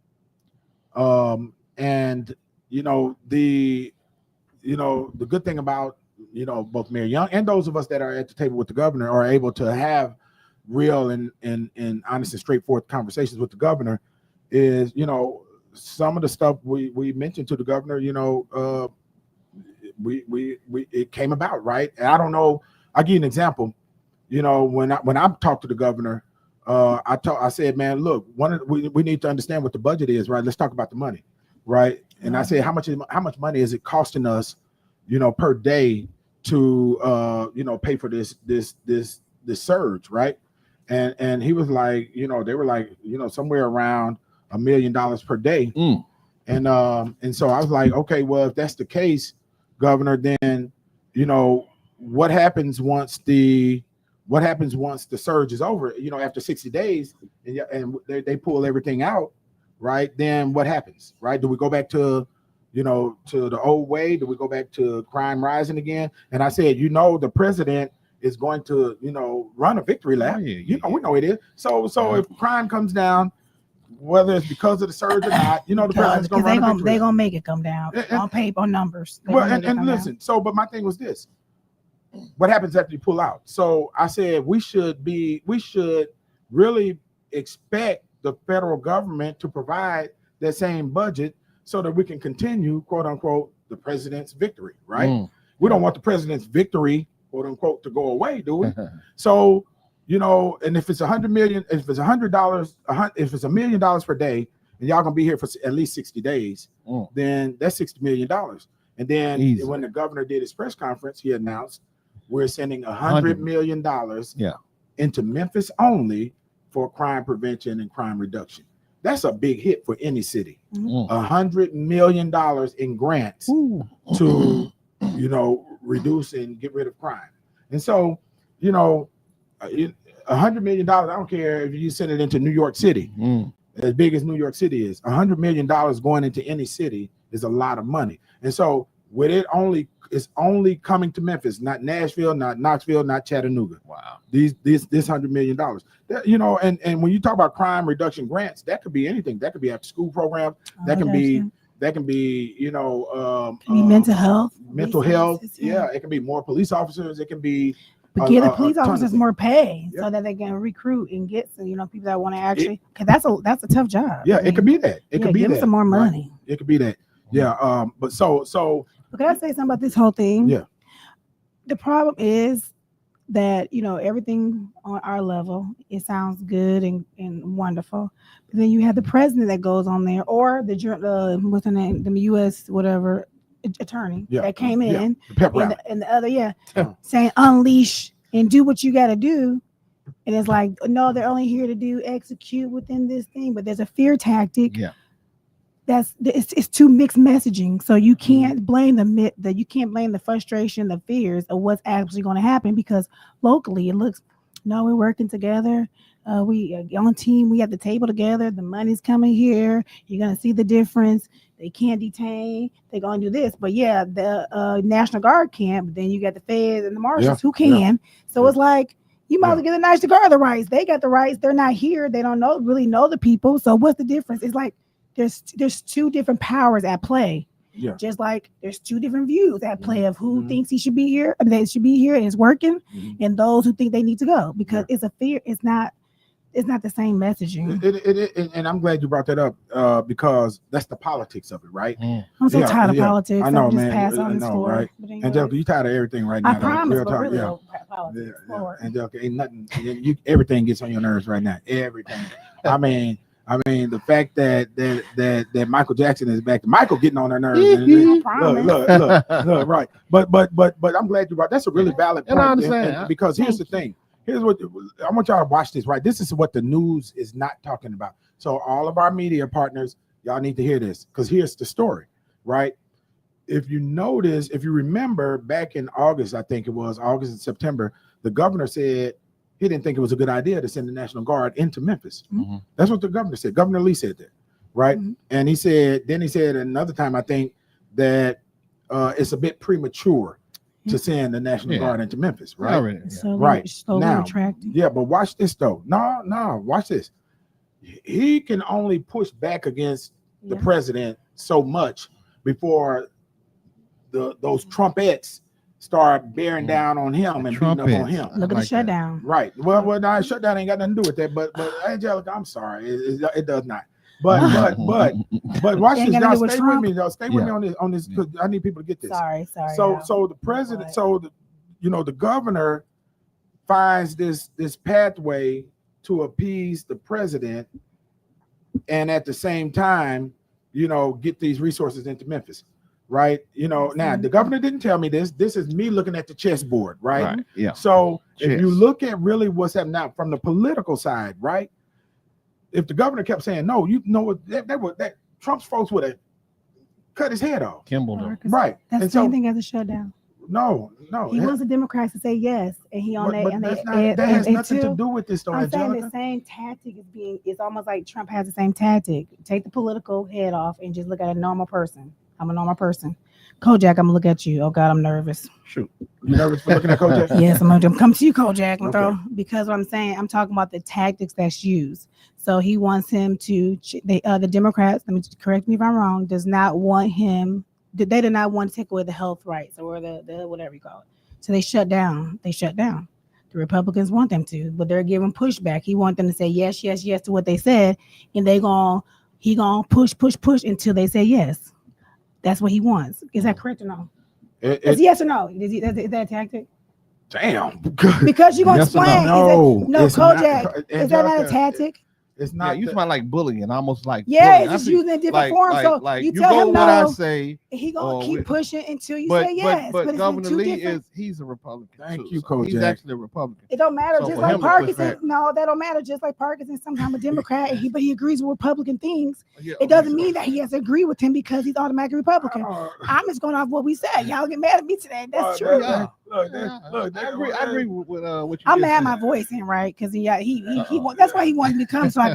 good thing about both Mayor Young and those of us that are at the table with the governor are able to have real and honest and straightforward conversations with the governor is, some of the stuff we mentioned to the governor, it came about, right? And I don't know. I'll give you an example. When I talked to the governor, I said, man, look, we need to understand what the budget is, right? Let's talk about the money, right? And I said, how much money is it costing us, per day to pay for this surge, right? And he was like, they were like, somewhere around $1 million per day. And so I was like, okay, well, if that's the case, Governor, then what happens once the surge is over? After 60 days, and they pull everything out, right? Then what happens, right? Do we go back to to the old way? Do we go back to crime rising again? And I said, the president is going to run a victory lap. We know it is. So if crime comes down, whether it's because of the surge or not, the president's going to run a victory. They're going to make it come down on paper, on numbers. And listen, but my thing was this: what happens after you pull out? So I said we should really expect the federal government to provide that same budget so that we can continue, quote unquote, the president's victory, right? We don't want the president's victory, quote unquote, to go away, do we? So, and if it's $100 million, if it's $100, if it's $1 million per day, and y'all gonna be here for at least 60 days, then that's $60 million. And then when the governor did his press conference, he announced we're sending $100 million into Memphis only for crime prevention and crime reduction. That's a big hit for any city. $100 million in grants to, reduce and get rid of crime. And so, $100 million, I don't care if you send it into New York City, as big as New York City is, $100 million going into any city is a lot of money. And so with it's only coming to Memphis, not Nashville, not Knoxville, not Chattanooga. Wow. This $100 million. And when you talk about crime reduction grants, that could be anything. That could be after school programs. That can be mental health. Mental health. Yeah, it can be more police officers. It can be give the police officers more pay so that they can recruit and get some, people that want to actually, because that's a tough job. Yeah, it could be that. It could be give that. Them some more money. Right? It could be that. Yeah. But so. But can I say something about this whole thing? Yeah. The problem is that everything on our level, it sounds good and wonderful, but then you have the president that goes on there, or the what's the name, the U.S. whatever attorney that came in, and the other saying unleash and do what you got to do, and it's like, no, they're only here to execute within this thing, but there's a fear tactic. Yeah. It's too mixed messaging, so you can't blame you can't blame the frustration, the fears of what's actually going to happen, because locally it looks, no, we're working together. We on team. We at the table together. The money's coming here. You're gonna see the difference. They can't detain. They're gonna do this. But yeah, the National Guard can't. But then you got the feds and the marshals who can. So it's like you might as well get the National Guard the rights. They got the rights. They're not here. They don't really know the people. So what's the difference? It's like there's two different powers at play. Yeah. Just like there's two different views at play of who thinks he should be here, they should be here and it's working, and those who think they need to go because it's a fear. It's not the same messaging. And I'm glad you brought that up because that's the politics of it, right? I'm so tired of politics. I know, just man. pass on I this know, floor. right? But anyway, Angelica, you tired of everything right now. I promise, but talk, really politics. Angelica, ain't nothing. Everything gets on your nerves right now. Everything. I mean, the fact that Michael Jackson is back. Michael getting on her nerves. Look, right. But I'm glad you brought. That's a really valid point. And I understand and because here's the thing. Here's what I want y'all to watch this. Right. This is what the news is not talking about. So all of our media partners, y'all need to hear this because here's the story. Right. If you notice, if you remember back in August, I think it was August and September, the governor said he didn't think it was a good idea to send the National Guard into Memphis. That's what the governor said. Governor Lee said that, right? And he said another time, I think that it's a bit premature to send the National Guard into Memphis, right? Right. Now, but watch this though. No, watch this. He can only push back against the president so much before those Trumpettes start bearing down on him and beating up on him. Look at the shutdown. Right. Well, now shutdown ain't got nothing to do with that. But Angelica, I'm sorry, it does not. But watch this. Y'all stay with me. Y'all stay with me on this because I need people to get this. Sorry. So the president, the governor finds this pathway to appease the president, and at the same time, get these resources into Memphis. Right, now the governor didn't tell me this. This is me looking at the chessboard, right? Yeah. So if you look at really what's happening now from the political side, right? If the governor kept saying no, you know what that Trump's folks would have cut his head off. Kimball, right? That's the same thing as a shutdown. No. He wants the Democrats to say yes, and he on that has nothing to do with this, though. I'm saying the same tactic it's almost like Trump has the same tactic. Take the political head off and just look at a normal person. I'm a normal person. Kojak, I'm gonna look at you. Oh God, I'm nervous. Shoot, you nervous for looking at Kojak? Yes, I'm gonna come to you, Kojak, bro. Because what I'm saying, I'm talking about the tactics that's used. So he wants him to. The Democrats. Let me correct me if I'm wrong. Does not want him. They do not want to take away the health rights or the whatever you call it. So they shut down. The Republicans want them to, but they're giving pushback. He wants them to say yes to what they said, and he gonna push until they say yes. That's what he wants. Is that correct or no? It's yes or no? Is that a tactic? Damn. Because you're gonna explain. No, Kojak. Is that not a tactic? It's not. You smell like bullying, almost like bullying. It's using a different form. So you tell him no. What I say, he gonna keep pushing until you say yes. But Governor Lee he's a Republican. Thank you, Kojak. He's actually a Republican. It don't matter. Just like Parkinson. No, that don't matter. Just like Parkinson, sometimes a Democrat, but he agrees with Republican things. It doesn't mean that he has to agree with him because he's automatically Republican. I'm just going off what we said. Y'all get mad at me today. That's true. Look, I agree with what you. I'm gonna have my voice in, right? Because he that's why he wanted me to come so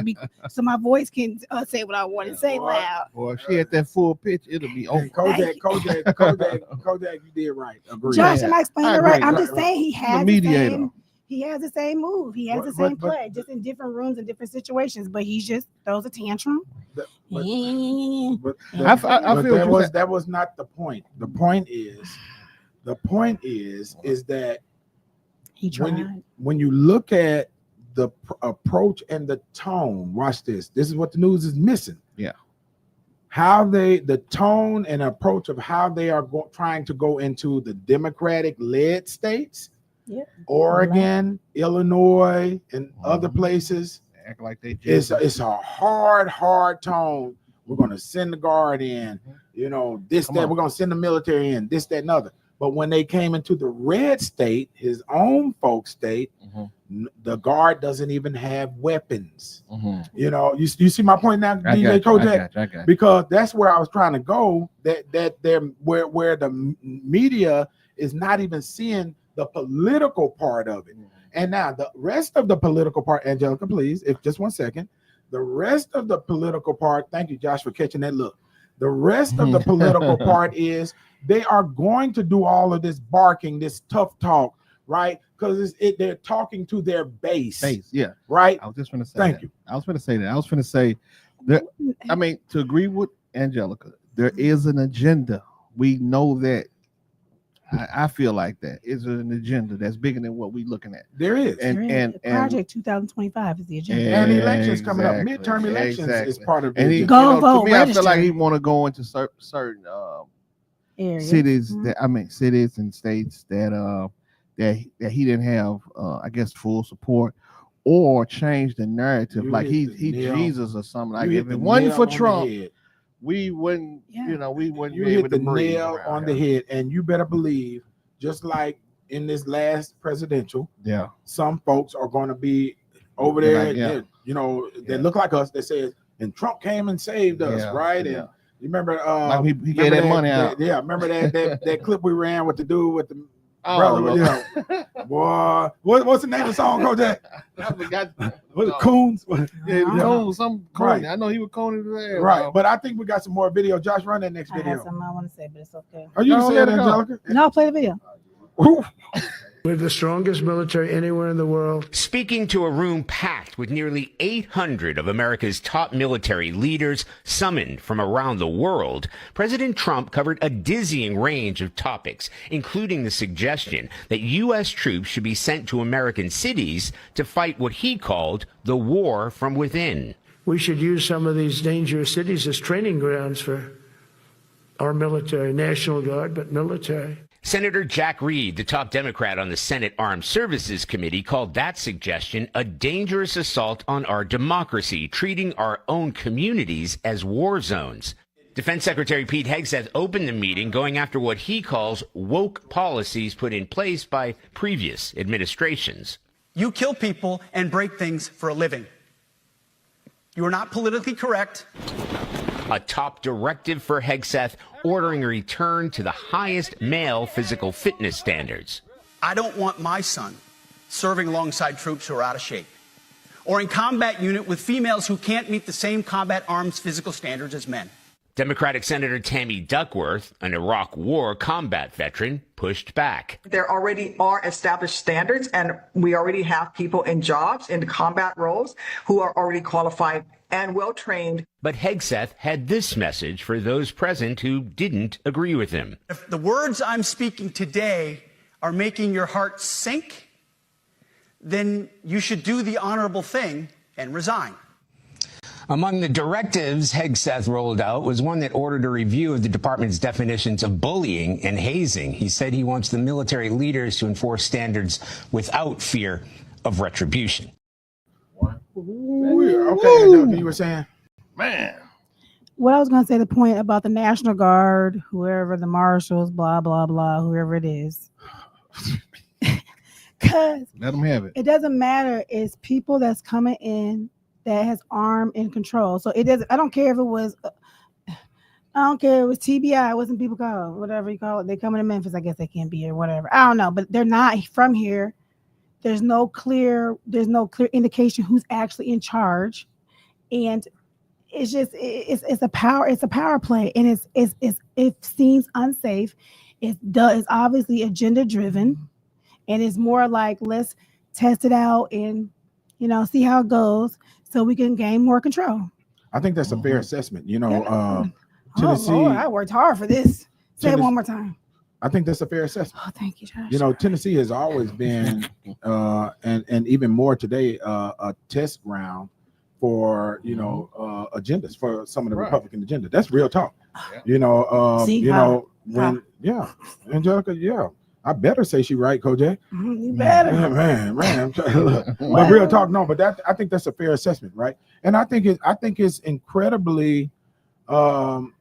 my voice can say what I want to say loud. Boy, if she at that full pitch, it'll be over. Kojak, you did right. Agreed. Josh, am I explaining it right? I'm just saying he has the same move. He has the same play, just in different rooms and different situations. But he just throws a tantrum. I feel that was not the point. The point is that he tried. When you look at the approach and the tone, watch this. This is what the news is missing. Yeah. The tone and approach of how they are trying to go into the Democratic-led states, Oregon, Illinois, and other places. Act like they it's a hard tone. We're going to send the guard in, we're going to send the military in, this, that, and other. But when they came into the red state, his own folk state, the guard doesn't even have weapons. You see my point now, DJ Kojak? I got because that's where I was trying to go. That where the media is not even seeing the political part of it. And now the rest of the political part, Angelica, please, if just 1 second. The rest of the political part, thank you, Josh, for catching that look. The rest of the political part is they are going to do all of this barking, this tough talk, right? Because they're talking to their base. Yeah. Right? I was just going to say Thank that. you. I was going to say that. I was going to say that, I mean, to agree with Angelica, there is an agenda. We know that. I feel like that is an agenda that's bigger than what we're looking at. There is. And Project 2025 is the agenda. And elections coming up. Midterm elections is part of the and agenda. Go vote, to me, I feel register. like he want to go into certain Areas. cities cities and states that that he didn't have I guess full support or change the narrative. Like he Jesus or something. Like if it wasn't for Trump, we wouldn't, we wouldn't you be hit able the to breathe nail around on the head, and you better believe, just like in this last presidential, some folks are going to be over there, they look like us. They say, and Trump came and saved us, right? And you remember, like he gave that money out. Yeah, remember that clip we ran with the dude with the brother? Boy, what's the name of the song, Coach? I forgot. Was it Coons? Coons. Right. I know he was Coons there. Right, but I think we got some more video. Josh, run that next I video. have something I want to say, but it's okay. Are you saying, Angelica? No, play the video. We have the strongest military anywhere in the world. Speaking to a room packed with nearly 800 of America's top military leaders summoned from around the world, President Trump covered a dizzying range of topics, including the suggestion that U.S. troops should be sent to American cities to fight what he called the war from within. We should use some of these dangerous cities as training grounds for our military, National Guard, but military. Senator Jack Reed, the top Democrat on the Senate Armed Services Committee, called that suggestion a dangerous assault on our democracy, treating our own communities as war zones. Defense Secretary Pete Hegseth opened the meeting going after what he calls woke policies put in place by previous administrations. You kill people and break things for a living. You are not politically correct. A top directive for Hegseth ordering a return to the highest male physical fitness standards. I don't want my son serving alongside troops who are out of shape, or in combat unit with females who can't meet the same combat arms physical standards as men. Democratic Senator Tammy Duckworth, an Iraq War combat veteran, pushed back. There already are established standards, and we already have people in jobs, in combat roles, who are already qualified and well-trained. But Hegseth had this message for those present who didn't agree with him. If the words I'm speaking today are making your heart sink, then you should do the honorable thing and resign. Among the directives Hegseth rolled out was one that ordered a review of the department's definitions of bullying and hazing. He said he wants the military leaders to enforce standards without fear of retribution. Okay, you were saying? Man. What I was going to say, the point about the National Guard, whoever, the marshals, blah, blah, blah, whoever it is. Because let them have it. It doesn't matter. It's people that's coming in that has arm and control. So it doesn't, I don't care if it was, TBI. It wasn't people called, whatever you call it. They coming to Memphis. I guess they can't be here, whatever. I don't know, but they're not from here. There's no clear indication who's actually in charge. And it's just, it's a power play. And it seems unsafe. It's obviously agenda driven. And it's more like, let's test it out and, see how it goes so we can gain more control. I think that's a fair assessment. Tennessee. Oh, Lord, I worked hard for this. Say it one more time. I think that's a fair assessment. Oh, thank you, Josh. Tennessee has always been, and even more today, a test ground for, agendas, for some of the Republican agenda. That's real talk. Angelica, I better say she right, Kojak. You better. Man. But real talk, no, but I think that's a fair assessment, right? And I think it's incredibly important,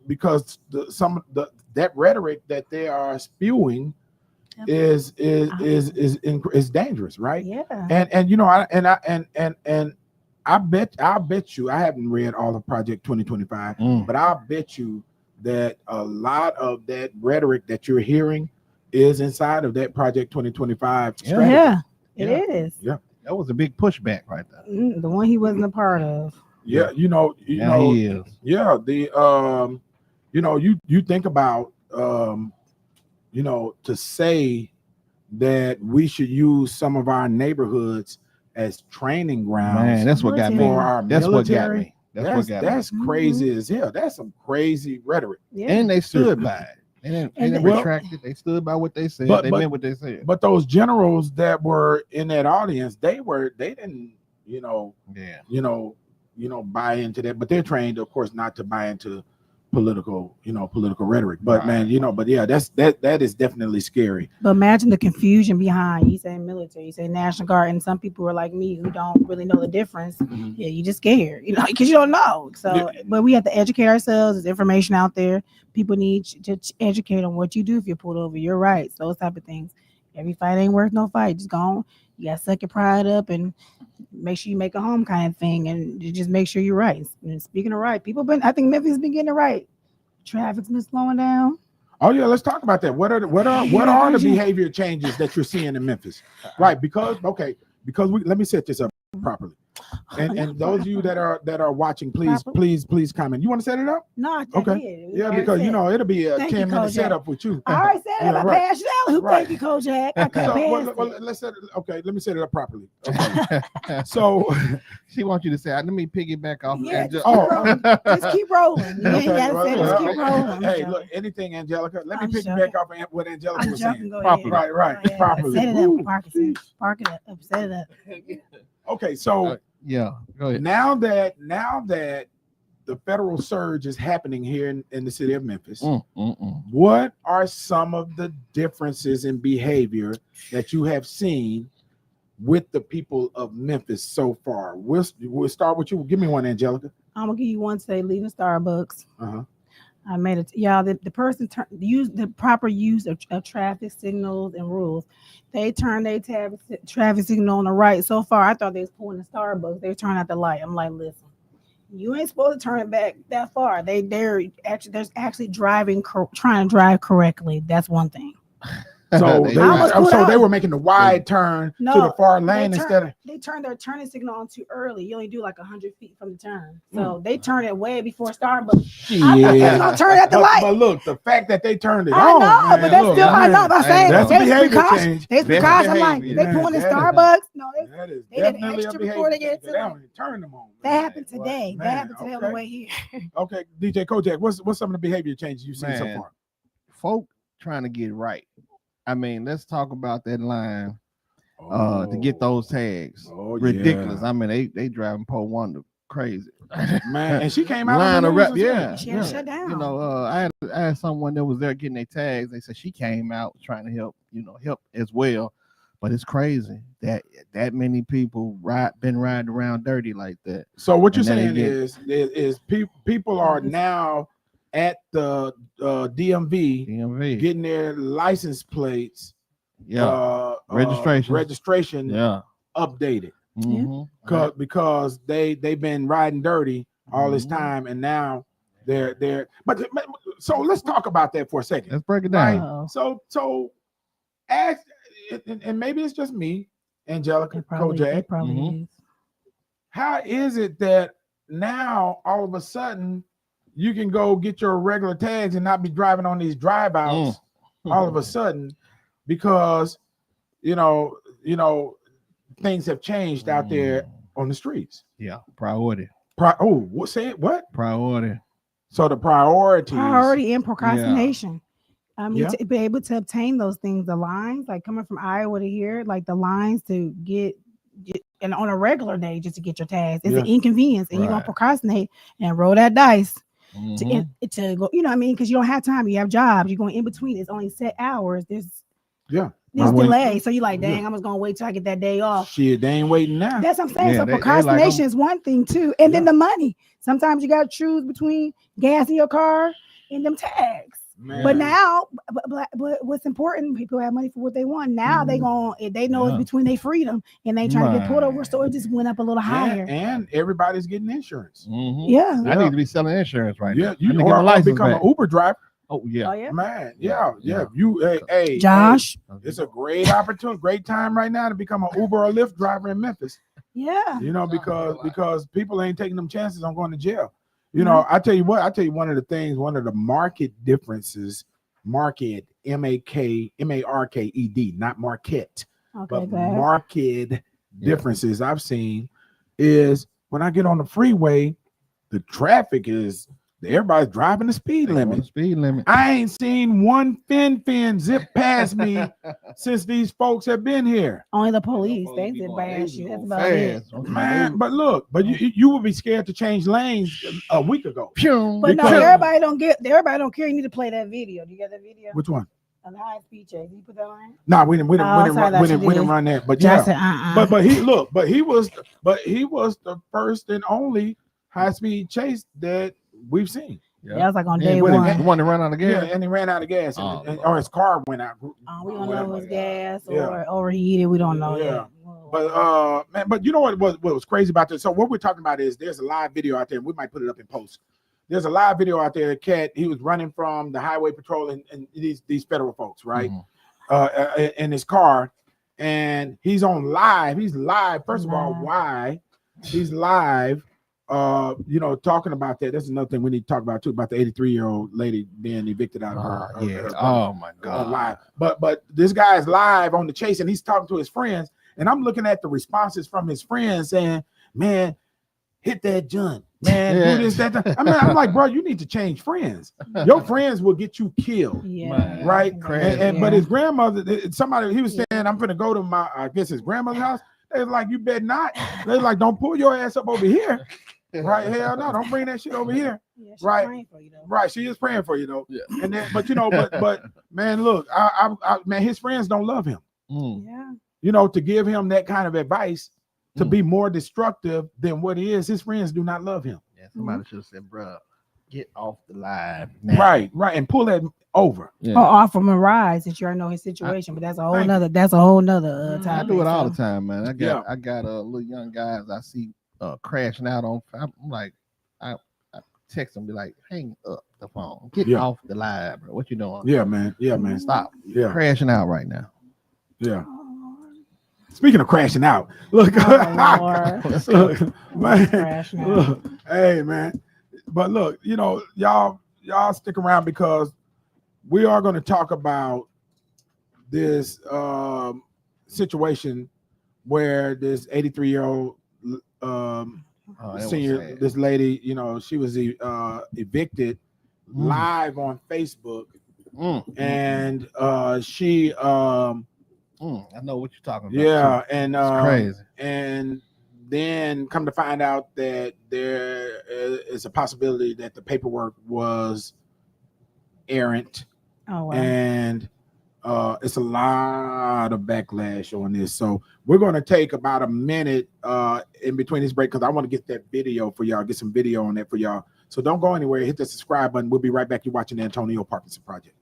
because that rhetoric that they are spewing is dangerous, right? Yeah. I'll bet you, I haven't read all of Project 2025, but I'll bet you that a lot of that rhetoric that you're hearing is inside of that Project 2025 strategy. Yeah, it is. Yeah, that was a big pushback right there. The one he wasn't a part of. Yeah, you know, he is. Yeah, the you know, you think about you know, to say that we should use some of our neighborhoods as training grounds. Man, that's what got me. For our That's military. what got me. That's crazy as hell. That's some crazy rhetoric. Yeah. And they stood by it. They didn't retract it. They stood by what they said. They meant what they said. But those generals that were in that audience, they didn't, you know, buy into that. But they're trained, of course, not to buy into political rhetoric. But Right. man, but yeah, that is definitely scary. But imagine the confusion behind you say military, you say National Guard, and some people are like me who don't really know the difference. Mm-hmm. Yeah, you just scared, because you don't know. So, but we have to educate ourselves. There's information out there. People need to educate on what you do if you're pulled over, your rights, those type of things. Every fight ain't worth no fight. Just go on. You got to suck your pride up and make sure you make a home kind of thing, and you just make sure you're right. And speaking of right, I think Memphis has been getting it right. Traffic's been slowing down. Oh yeah, let's talk about that. What are the behavior changes that you're seeing in Memphis? Right, because let me set this up properly. And those of you that are watching, please comment. You want to set it up? No, I okay. did. Yeah, because it'll be a 10-minute setup with you. All right, set it up. I passed you out. Thank you, Kojak. I couldn't let's set it. Okay, let me set it up properly. Okay. So she wants you to say, let me piggyback off. Yeah, just keep rolling. You ain't gotta say, just keep rolling. Hey, look, anything, Angelica. Let me piggyback off of what Angelica was saying. Properly. Right. Properly. Set it up, Parkinson. Park it up. Set it up. Okay, so yeah, go ahead. Now that the federal surge is happening here in the city of Memphis, what are some of the differences in behavior that you have seen with the people of Memphis so far? We'll start with you. Give me one, Angelica. I'm gonna give you one today. Leaving Starbucks. I made it. Yeah, the person use the proper use of traffic signals and rules. They turn their traffic signal on the right. So far, I thought they was pulling the Starbucks. They turn out the light. I'm like, listen, you ain't supposed to turn it back that far. They're actually trying to drive correctly. That's one thing. So they were making the wide turn to the far lane instead of. They turned their turning signal on too early. You only do like 100 feet from the turn, so they turned it way before Starbucks. Yeah. I thought they was gonna turn at the light. But look, the fact that they turned it I on, know, man, but that's still. I know. I'm saying that's behavior change. There's precautions. Like they pulling the Starbucks. No, that is they did definitely extra a before they behavior. get to They don't even turn them on. That happened today. Man, That happened today on the way here. Okay, DJ Kojak, what's some of the behavior changes you've seen so far? Folk trying to get right. I mean, let's talk about that line to get those tags. Ridiculous. Yeah. I mean, they driving Pole Wonder crazy. Man, and she came out line of rep. Yeah, she had to shut down. I had someone that was there getting their tags. They said she came out trying to help as well. But it's crazy that many people been riding around dirty like that. So what you're saying is people are now at the DMV getting their license plates, registration, updated, because they've been riding dirty all this time, and now they're. But so let's talk about that for a second. Let's break it down. Right? So, and maybe it's just me, Angelica, Kojak. Probably is. How is it that now all of a sudden you can go get your regular tags and not be driving on these drive outs all of a sudden, because things have changed out there on the streets? Yeah, priority. What? Priority. So the priority and procrastination. I mean, to be able to obtain those things, the lines, like coming from Iowa to here, like the lines to get and on a regular day just to get your tags, it's an inconvenience, and you're gonna procrastinate and roll that dice to go. You know what I mean? Because you don't have time. You have jobs. You're going in between. It's only set hours. There's delay. So you're like, dang, I'm just gonna wait till I get that day off. Shit, they ain't waiting now. That's what I'm saying. So procrastination is one thing too, and then the money. Sometimes you gotta choose between gas in your car and them tags. Man. But now, but what's important? People have money for what they want. Now they know it's between their freedom, and they trying to get pulled over, so it just went up a little higher. And everybody's getting insurance. I need to be selling insurance right now. You or become an Uber driver. Oh yeah. Oh yeah. Man, Yeah. Hey, Josh. it's a great opportunity, great time right now to become an Uber or Lyft driver in Memphis. Yeah. You know, because people ain't taking them chances on going to jail. You know, I tell you one of the things, one of the market differences, market, M-A-R-K-E-D, not market, but market differences I've seen is when I get on the freeway, the traffic is everybody's driving the speed limit. I ain't seen one fin zip past me since these folks have been here. Only the police. They zip past you. That's about it. Man, but look, you would be scared to change lanes a week ago. But no, everybody don't care. You need to play that video. Do you get that video? Which one? On the high speed chase. You put that on? No, we didn't run that. But yeah, but he was the first and only high speed chase that we've seen. Yeah, I was like on day one. The one that ran out of gas. Yeah, and he ran out of gas, or his car went out. We don't know if it was gas or overheated. We don't know yet. But you know what was crazy about this? So what we're talking about is there's a live video out there, and we might put it up in post. There's a live video out there. Cat, he was running from the highway patrol and these federal folks, right? In his car, and he's on live. He's live. First of all, why? He's live. Talking about that. That's another thing we need to talk about too, about the 83-year-old lady being evicted out of her. Oh my God. Live. But this guy's live on the chase, and he's talking to his friends, and I'm looking at the responses from his friends saying, "Man, hit that junk. Man, do this, that." I'm like, bro, you need to change friends. Your friends will get you killed. Right? But his grandmother, he was saying, "I'm gonna go to his grandmother's house." They're like, "You better not." They're like, "Don't pull your ass up over here." Right? Hell no, don't bring that shit over here. Right? Right. She is praying for you though. Yeah. And then, but man, look, man, his friends don't love him. Yeah. To give him that kind of advice to be more destructive than what he is, his friends do not love him. Yeah, somebody should have said, "Bro, get off the live now." Right, and pull that over. Or offer him a ride since you already know his situation. But that's a whole nother. That's a whole nother I do it all the time, man. I got little young guys I see crashing out on. I'm like, I text them, be like, "Hang up the phone, get off the live, bro. What you doing?" Yeah, man. Stop. Yeah, crashing out right now. Yeah. Speaking of crashing out, look, look, man, look, hey, man. But look, y'all stick around because we are going to talk about this situation where this 83-year-old senior, this lady, she was evicted live on Facebook, and she I know what you're talking about. Yeah, and it's crazy. And then come to find out that there is a possibility that the paperwork was errant. Oh wow. And it's a lot of backlash on this. So we're going to take about a minute in between this break because I want to get that video for y'all, get some video on that for y'all. So don't go anywhere. Hit the subscribe button. We'll be right back. You're watching the Antonio Parkinson Project.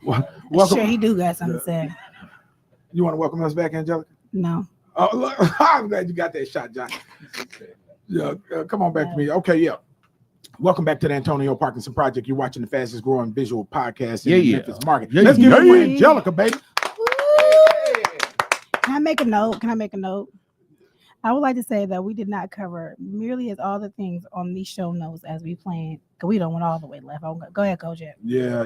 Welcome. Sure, he do got something to say. You want to welcome us back, Angelica? No. Oh, look, I'm glad you got that shot, John. Yeah, come on back to me. Okay, yeah. Welcome back to the Antonio Parkinson Project. You're watching the fastest growing visual podcast in the Memphis market. Let's give it for Angelica, baby. Can I make a note? I would like to say that we did not cover merely as all the things on these show notes as we planned, because we don't went all the way left. Go ahead, Kojak. Yeah.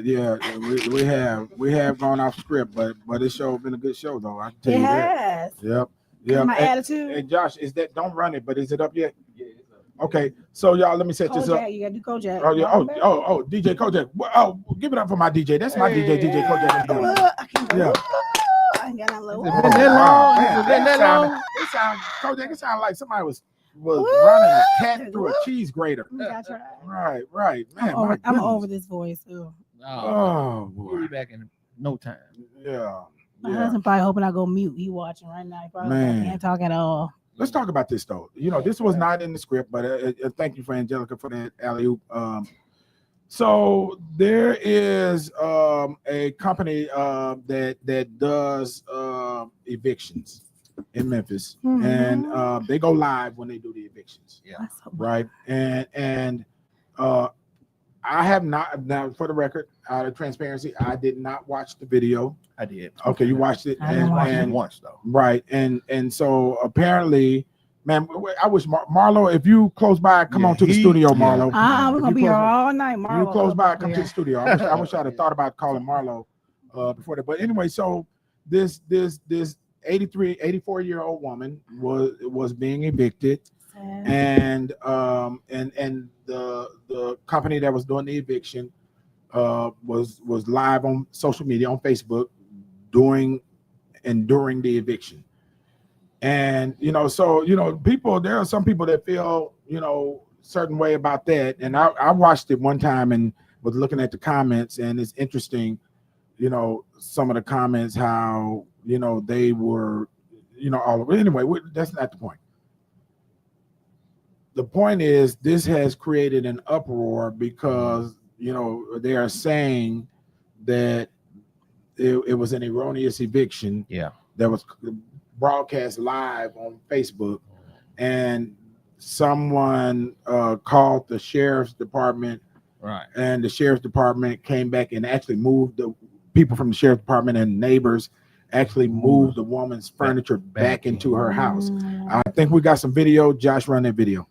We have gone off script, but this show has been a good show, though. I can tell you that. Yep. Yeah. My attitude. Hey, Josh, don't run it, but is it up yet? Yeah, it's up. Okay, so y'all, let me set this up. You gotta do Kojak. Oh yeah. Oh, DJ Kojak. Oh, give it up for my DJ. That's my DJ Kojak. Yeah. I ain't got no little. It sounds like somebody was running a cat through a cheese grater. Right. Man, I'm over this voice too. Oh boy. We'll be back in no time. Yeah. My husband probably hoping I go mute. He watching right now. He probably can't talk at all. Let's talk about this though. This was not in the script, but thank you for Angelica for that alley-oop. So there is a company that does evictions in Memphis, and they go live when they do the evictions. Yeah. Right. And I have not, now for the record, out of transparency, I did not watch the video. I did. Okay, you watched it. I watched it once though. Right. And so apparently, man, I wish Marlo, if you close by, come on to the studio, Marlo. We're gonna be here all night, Marlo. You close by, come to the studio. I wish I'd have thought about calling Marlo before that. But anyway, so this 84-year-old woman was being evicted, and the company that was doing the eviction was live on social media, on Facebook, during the eviction. And people, there are some people that feel certain way about that. And I watched it one time and was looking at the comments, and it's interesting, some of the comments, how they were all over. Anyway, that's not the point. The point is, this has created an uproar because they are saying that it was an erroneous eviction that was broadcast live on Facebook, and someone called the sheriff's department, right? And the sheriff's department came back and actually moved the people from the sheriff's department, and neighbors actually moved the woman's furniture back into her house. I think we got some video. Josh, run that video.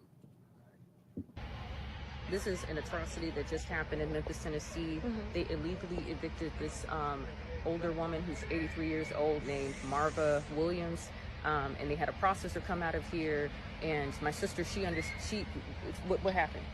This is an atrocity that just happened in Memphis, Tennessee. They illegally evicted this older woman who's 83 years old, named Marva Williams, and they had a processor come out of here. And my sister, what happened?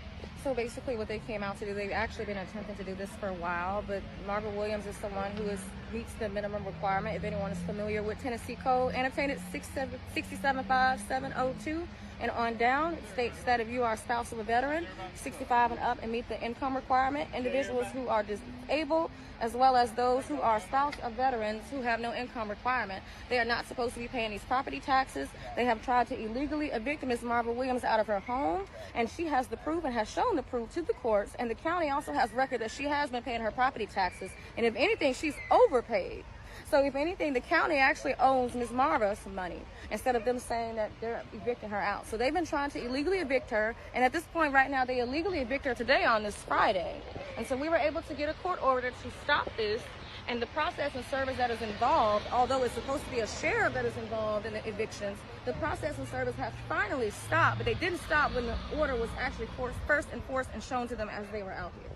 So basically what they came out to do, they've actually been attempting to do this for a while, but Marva Williams is someone who meets the minimum requirement. If anyone is familiar with Tennessee Code, annotated 675-702, and on down, it states that if you are a spouse of a veteran, 65 and up, and meet the income requirement, individuals who are disabled, as well as those who are spouse of veterans who have no income requirement, they are not supposed to be paying these property taxes. They have tried to illegally evict Ms. Marva Williams out of her home, and she has the proof and has shown the proof to the courts, and the county also has record that she has been paying her property taxes, and if anything, she's overpaid. So if anything, the county actually owes Ms. Marva some money instead of them saying that they're evicting her out. So they've been trying to illegally evict her, and at this point right now, they illegally evict her today on this Friday. And so we were able to get a court order to stop this, and the process and service that is involved, although it's supposed to be a sheriff that is involved in the evictions, the process and service has finally stopped, but they didn't stop when the order was actually first enforced and shown to them as they were out here.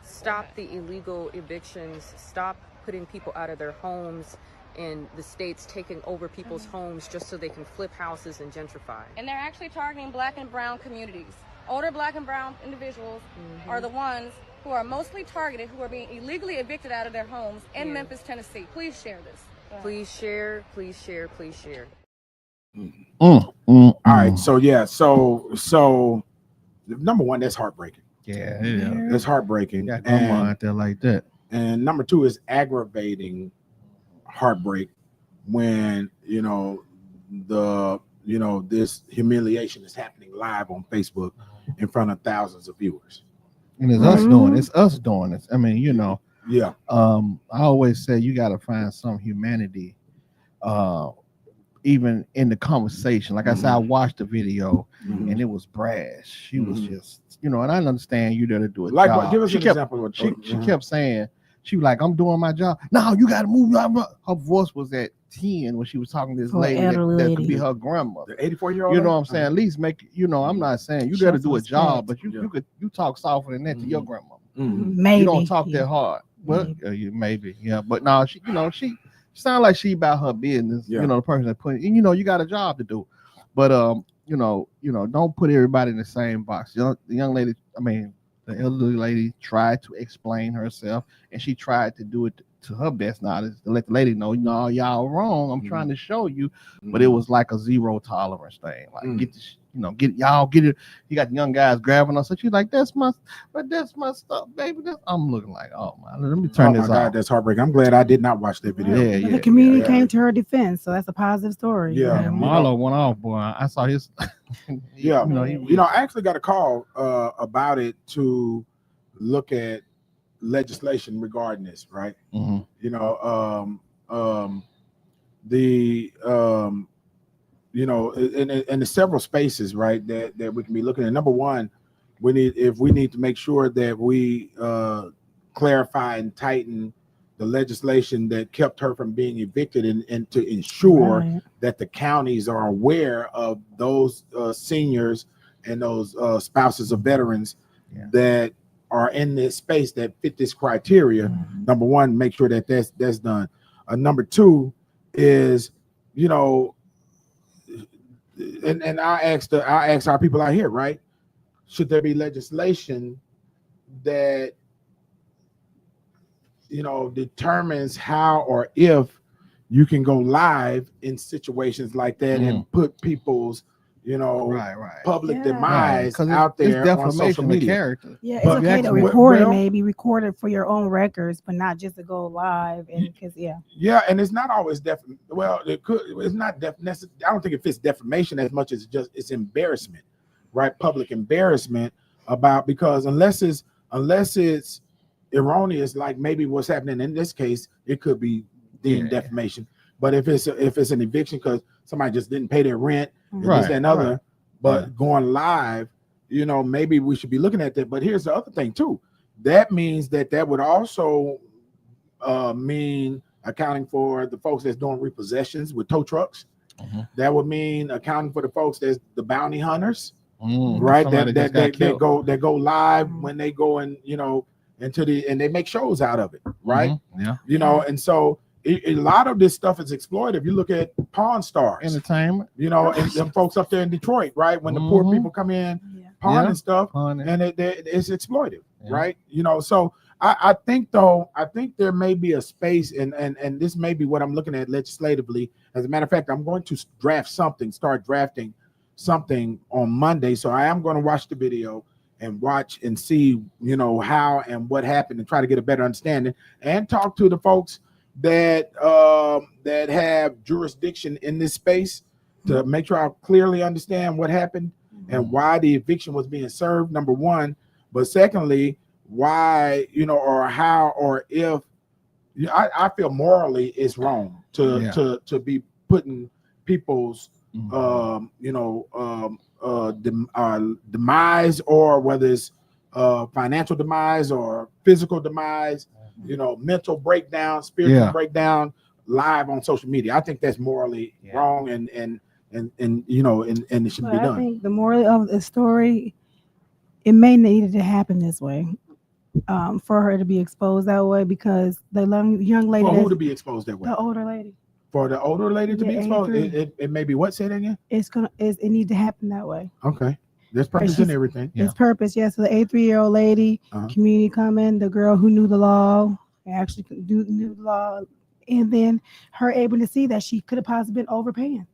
Stop the illegal evictions, stop putting people out of their homes, and the state's taking over people's homes just so they can flip houses and gentrify. And they're actually targeting black and brown communities. Older black and brown individuals are the ones who are mostly targeted, who are being illegally evicted out of their homes in Memphis, Tennessee. Please share this. Please share, please share, please share. All right, so number one, that's heartbreaking. Yeah, that's heartbreaking. Got my mind out there like that. And number two is aggravating heartbreak when this humiliation is happening live on Facebook in front of thousands of viewers. And it's us doing it. It's us doing this. I mean, Yeah. I always say you got to find some humanity, even in the conversation. Like I said, I watched the video and it was brash. She was just, and I understand you there to do a Like, job. give us She an kept, example. she kept saying, she was like, I'm doing my job. No, you got to move. Her voice was at 10 when she was talking to this lady that could be her grandmother. The 84-year-old. You know what I'm saying? At least make, I'm not saying you there to do a job, but you talk softer than that to your grandmother. Maybe You don't talk that hard. Well, maybe, but no, she, she sound like she about her business. The person that put, and you got a job to do, but don't put everybody in the same box. The young lady, the elderly lady tried to explain herself, and she tried to do it to her best knowledge to let the lady know, y'all wrong. I'm trying to show you, but it was like a zero tolerance thing. Like get this, get it. You got the young guys grabbing us, so she's like, that's my stuff, baby. I'm looking like, oh man, let me turn this off. That's heartbreaking. I'm glad I did not watch that video. Yeah, the community came to her defense, so that's a positive story. Yeah, Marlo went off, boy. I saw his. I actually got a call about it to look at legislation regarding this, right? And the several spaces, right, that we can be looking at. Number one, we need to make sure that we clarify and tighten the legislation that kept her from being evicted, and to ensure that the counties are aware of those seniors and those spouses of veterans that are in this space that fit this criteria. Number one, make sure that that's done. Number two is, and I asked our people out here, right? Should there be legislation that determines how or if you can go live in situations like that and put people's public demise out there on social media? Character. Yeah, it's okay to record it, maybe record it for your own records, but not just to go live. And because and it's not always it's not necessary. I don't think it fits defamation as much as it's embarrassment, right? Public embarrassment because unless it's erroneous, like maybe what's happening in this case, it could be deemed defamation. But if it's an eviction because somebody just didn't pay their rent, this and other, but going live, maybe we should be looking at that. But here's the other thing too. That means that would also mean accounting for the folks that's doing repossessions with tow trucks. That would mean accounting for the folks that's the bounty hunters, right? That go live when they go and and they make shows out of it, right? And so a lot of this stuff is exploited. If you look at Pawn Stars, entertainment, and them folks up there in Detroit, right? When the poor people come in, pawning stuff, and it's exploited, right? So I think there may be a space, and this may be what I'm looking at legislatively. As a matter of fact, I'm going to start drafting something on Monday. So I am going to watch the video and watch and see, how and what happened, and try to get a better understanding, and talk to the folks that have jurisdiction in this space to make sure I clearly understand what happened and why the eviction was being served, number one. But secondly, why, or how or if I feel morally it's wrong to be putting people's demise, or whether it's financial demise or physical demise, mental breakdown, spiritual breakdown, live on social media. I think that's morally wrong, and it should be done. I think the moral of the story, it may need to happen this way, for her to be exposed that way, because the young lady. For who to be exposed that way? The older lady. For the older lady to be exposed, it may be what? Say that again. It need to happen that way. Okay. There's purpose in everything. There's purpose, yes. So the 83-year-old lady, community coming, the girl who knew the law, actually knew the law, and then her able to see that she could have possibly been overpaying.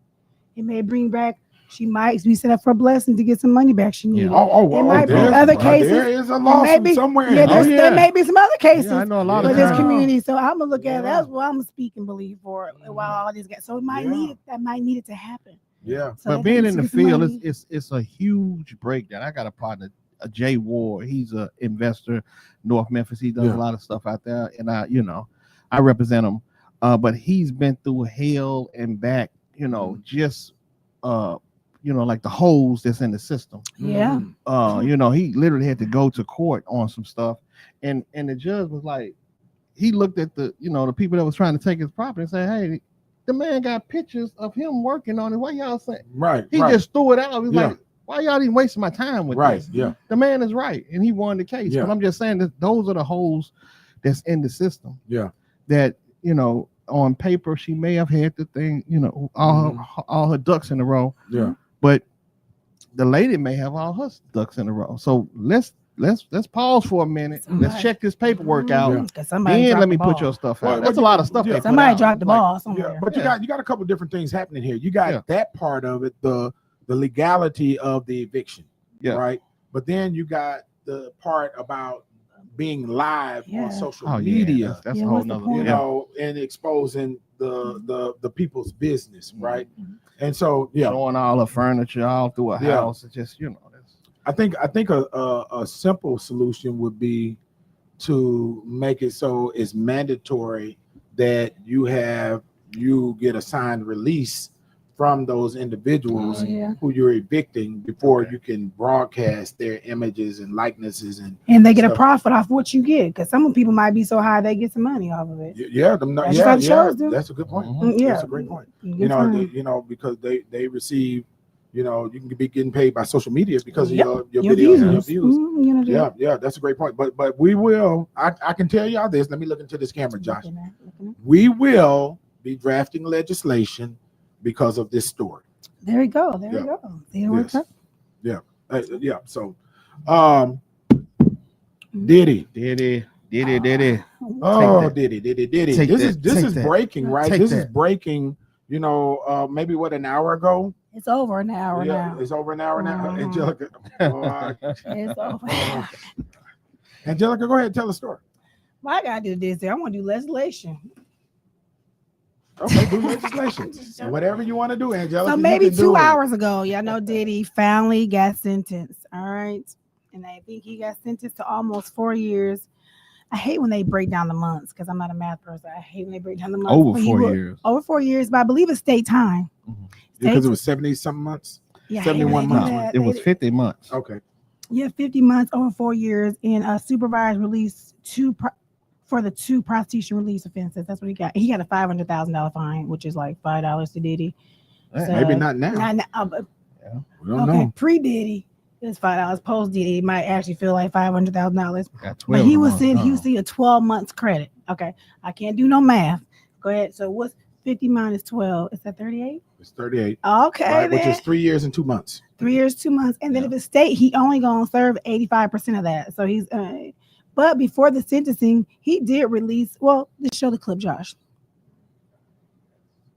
It may bring back. She might be set up for a blessing to get some money back she needed. It might be other cases. There is a lawsuit somewhere. There may be some other cases I know a lot for of this community. So I'm gonna look at it. That's what I'm speaking believe for while all these guys. So it might need it to happen. Yeah. So but being in the field, it's a huge breakdown. I got a partner Jay Ward. He's an investor, North Memphis. He does a lot of stuff out there, and I represent him. But he's been through hell and back, just like the holes that's in the system. Yeah. He literally had to go to court on some stuff, and the judge was like, he looked at the people that was trying to take his property and said, hey, the man got pictures of him working on it. Why y'all say? Right. He just threw it out. He's like, why y'all didn't waste my time with this? Yeah. The man is right, and he won the case. Yeah. But I'm just saying that those are the holes that's in the system. Yeah. That on paper she may have had the thing, all her ducks in a row. Yeah. But the lady may have all her ducks in a row. So let's pause for a minute. Let's check this paperwork out. Then let me put your stuff out. That's a lot of stuff. Somebody dropped the ball somewhere. Yeah, but you got a couple different things happening here. You got that part of it, the legality of the eviction, right? But then you got the part about being live on social media. That's a whole nother, and exposing the people's business, right? And so showing all the furniture all through a house. It's just I think a simple solution would be to make it so it's mandatory that you get a signed release from those individuals who you're evicting before you can broadcast their images and likenesses and they get a profit off what you get, because some people might be so high they get some money off of it. That's a good point. That's a great point. Because they receive, you can be getting paid by social media because of your videos and your views. That's a great point. But we will. I can tell y'all this. Let me look into this camera, Josh. We will be drafting legislation because of this story. There we go. There we go. So, Diddy. Oh, Diddy. This is breaking, right? This is breaking. Maybe an hour ago. It's over an hour now. It's over an hour now. Angelica. It's over. Angelica, go ahead and tell the story. Well, I gotta do this. I want to do legislation. Okay, do legislation. Whatever you want to do, Angelica. So maybe 2 hours ago, y'all know Diddy finally got sentenced. All right. And I think he got sentenced to almost 4 years. I hate when they break down the months because I'm not a math person. I hate when they break down the months. Over 4 years. Over 4 years, but I believe it's state time. Because it was 70-something months? Yeah, 71 months. It was 50 months. Okay. Yeah, 50 months over 4 years in a supervised release for the 2 prostitution release offenses. That's what he got. He got a $500,000 fine, which is like $5 to Diddy. So, maybe not now. Not now, but we don't know. Pre-Diddy, it's $5. Post-Diddy, it might actually feel like $500,000. But he was see a 12 months credit. Okay, I can't do no math. Go ahead. So what's 50 minus 12? Is that 38? It's 38. Okay, right, which is 3 years and 2 months. 3 years, 2 months, and then if it's state, he only gonna serve 85% of that. So he's. But before the sentencing, he did release. Well, let's show the clip, Josh.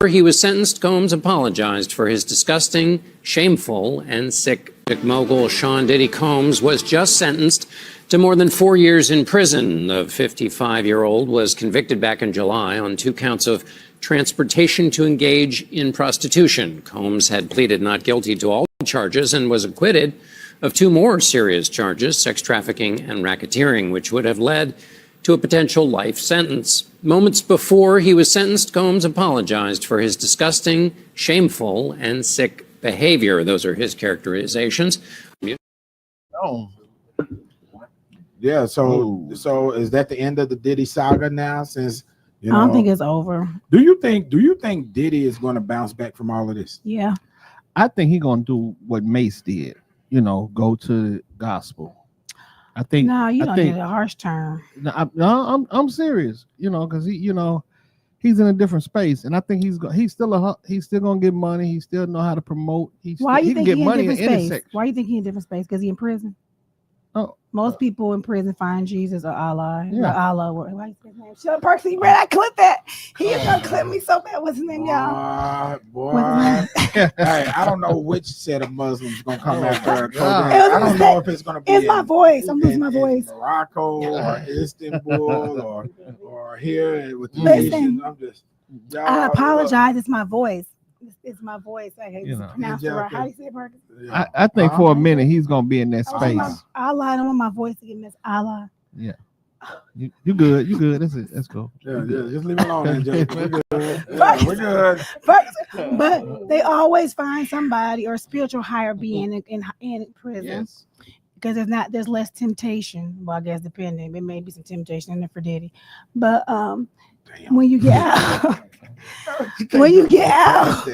He was sentenced. Combs apologized for his disgusting, shameful, and sick. Mogul Sean Diddy Combs was just sentenced to more than 4 years in prison. The 55-year-old was convicted back in July on 2 counts of transportation to engage in prostitution. Combs had pleaded not guilty to all charges and was acquitted of 2 more serious charges, sex trafficking and racketeering, which would have led to a potential life sentence. Moments before he was sentenced, Combs apologized for his disgusting, shameful, and sick behavior. Those are his characterizations. Oh. Yeah, so is that the end of the Diddy saga now? Since I don't think it's over. Do you think Diddy is going to bounce back from all of this? Yeah. I think he's going to do what Mace did. Go to gospel. I think. No, you don't need a harsh term. I'm serious. Because he's in a different space, and I think he's still gonna get money. He still know how to promote. Why you think he can get in money in different any space? section. Why you think he's in a different space? Because he in prison. Oh, most people in prison find Jesus or Allah. Yeah. Allah. What's his name? Shut up, Percy. You ready? I clip that. He is gonna clip me so bad. What's his name, y'all? Boy. Hey, I don't know which set of Muslims gonna come after. I don't know if it's gonna be. It's my voice. I'm losing my voice. Morocco or Istanbul or here with the Listen, Asians. I apologize. It's my voice. It's my voice. I hate You to know. pronounce it right. How do you say it, Parkinson? I think for a minute he's gonna be in that space. I don't want my voice to get missed. Allah. Yeah. You good. You good. That's cool. Yeah, just leave it alone, Angelica. We're good. Yeah, we're good. But they always find somebody or spiritual higher being in prison. Yes. Because there's less temptation. Well, I guess depending. There may be some temptation in there for Diddy. But when you get out, when you get out,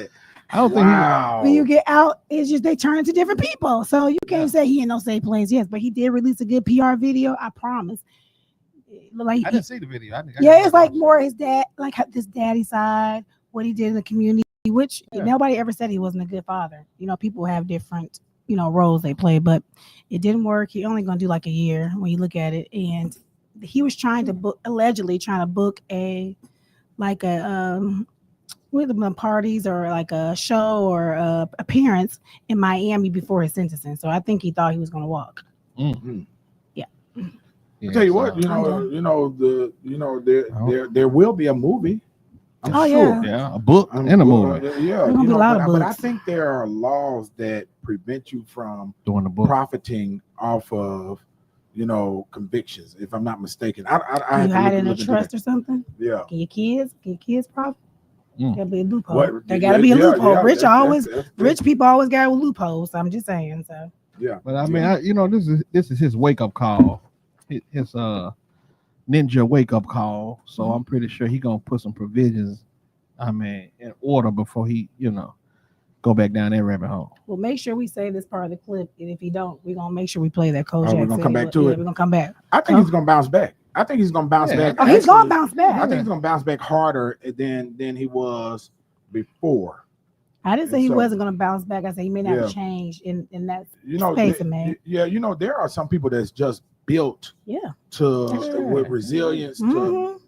I don't think when you get out, it's just they turn into different people. So you can't say he in no safe place. Yes, but he did release a good PR video. I promise. Like I didn't see the video. It's like more his dad, like this daddy side, what he did in the community, which nobody ever said he wasn't a good father. You know, people have different, roles they play, but it didn't work. He only gonna do like a year when you look at it, and he was allegedly trying to book with the parties or like a show or appearance in Miami before his sentencing. So I think he thought he was gonna walk. Mm-hmm. Yeah. I tell you what, there will be a movie. I'm sure. Yeah, a book and a movie. But I think there are laws that prevent you from doing the book, profiting off of, convictions. If I'm not mistaken, I you hide in a trust or something. Yeah. Can your kids profit? Gotta be a loophole. What? There gotta be a loophole. Yeah, rich people always got loopholes. So I'm just saying. So yeah. But I mean, this is his wake up call. His ninja wake up call. So I'm pretty sure he gonna put some provisions, in order before he, go back down that rabbit hole. Well, make sure we say this part of the clip, and if you don't, we're gonna make sure we play that Kojak. We're gonna come back to it. We're gonna come back. I think he's gonna bounce back. I think he's gonna bounce back. Oh, he's gonna bounce back. I think he's gonna bounce back harder than he was before. I didn't say he wasn't gonna bounce back. I said he may not change in that space, man. There are some people that's just built with resilience to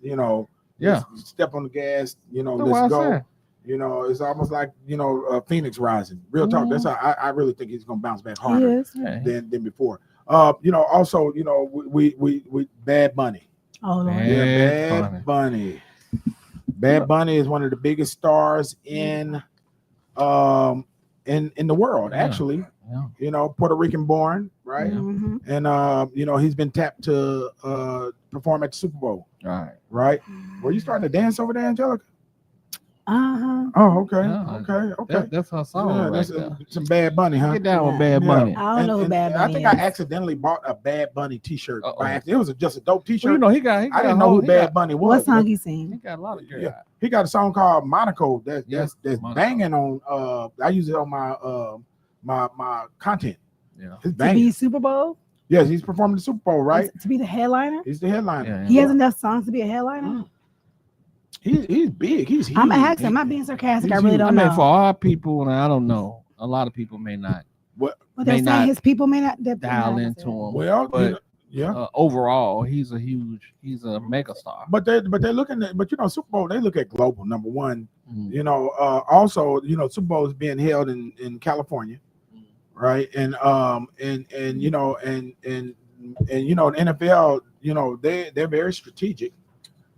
step on the gas, let's go. It's almost like Phoenix rising. Real talk. That's how I really think he's gonna bounce back harder than before. Also, we Bad Bunny. Oh, Bad Bunny. Bad Bunny is one of the biggest stars in the world, actually. Puerto Rican born, right? And he's been tapped to perform at the Super Bowl. Right. Were you starting to dance over there, Angelica? Oh, okay. Okay. That's her song. That's some Bad Bunny, huh? Get down with Bad Bunny. I don't know who Bad Bunny I think is. I accidentally bought a Bad Bunny T-shirt by accident. It was just a dope T-shirt. Well, he got I didn't know who Bad Bunny was. What song he sing? He got a lot of good. He got a song called Monaco that's banging on. I use it on my content. Yeah. To be Super Bowl? Yes, he's performing the Super Bowl, right? To be the headliner? He's the headliner. He has enough songs to be a headliner? He's big. He's huge. I'm asking. I'm not being sarcastic. I really don't know. For our people, and I don't know, a lot of people may not. But they're saying his people may not dial into him. Well, but overall, he's a mega star. But they're looking at, Super Bowl, they look at global, number one. Also, Super Bowl is being held in California, right? And the NFL, they're very strategic.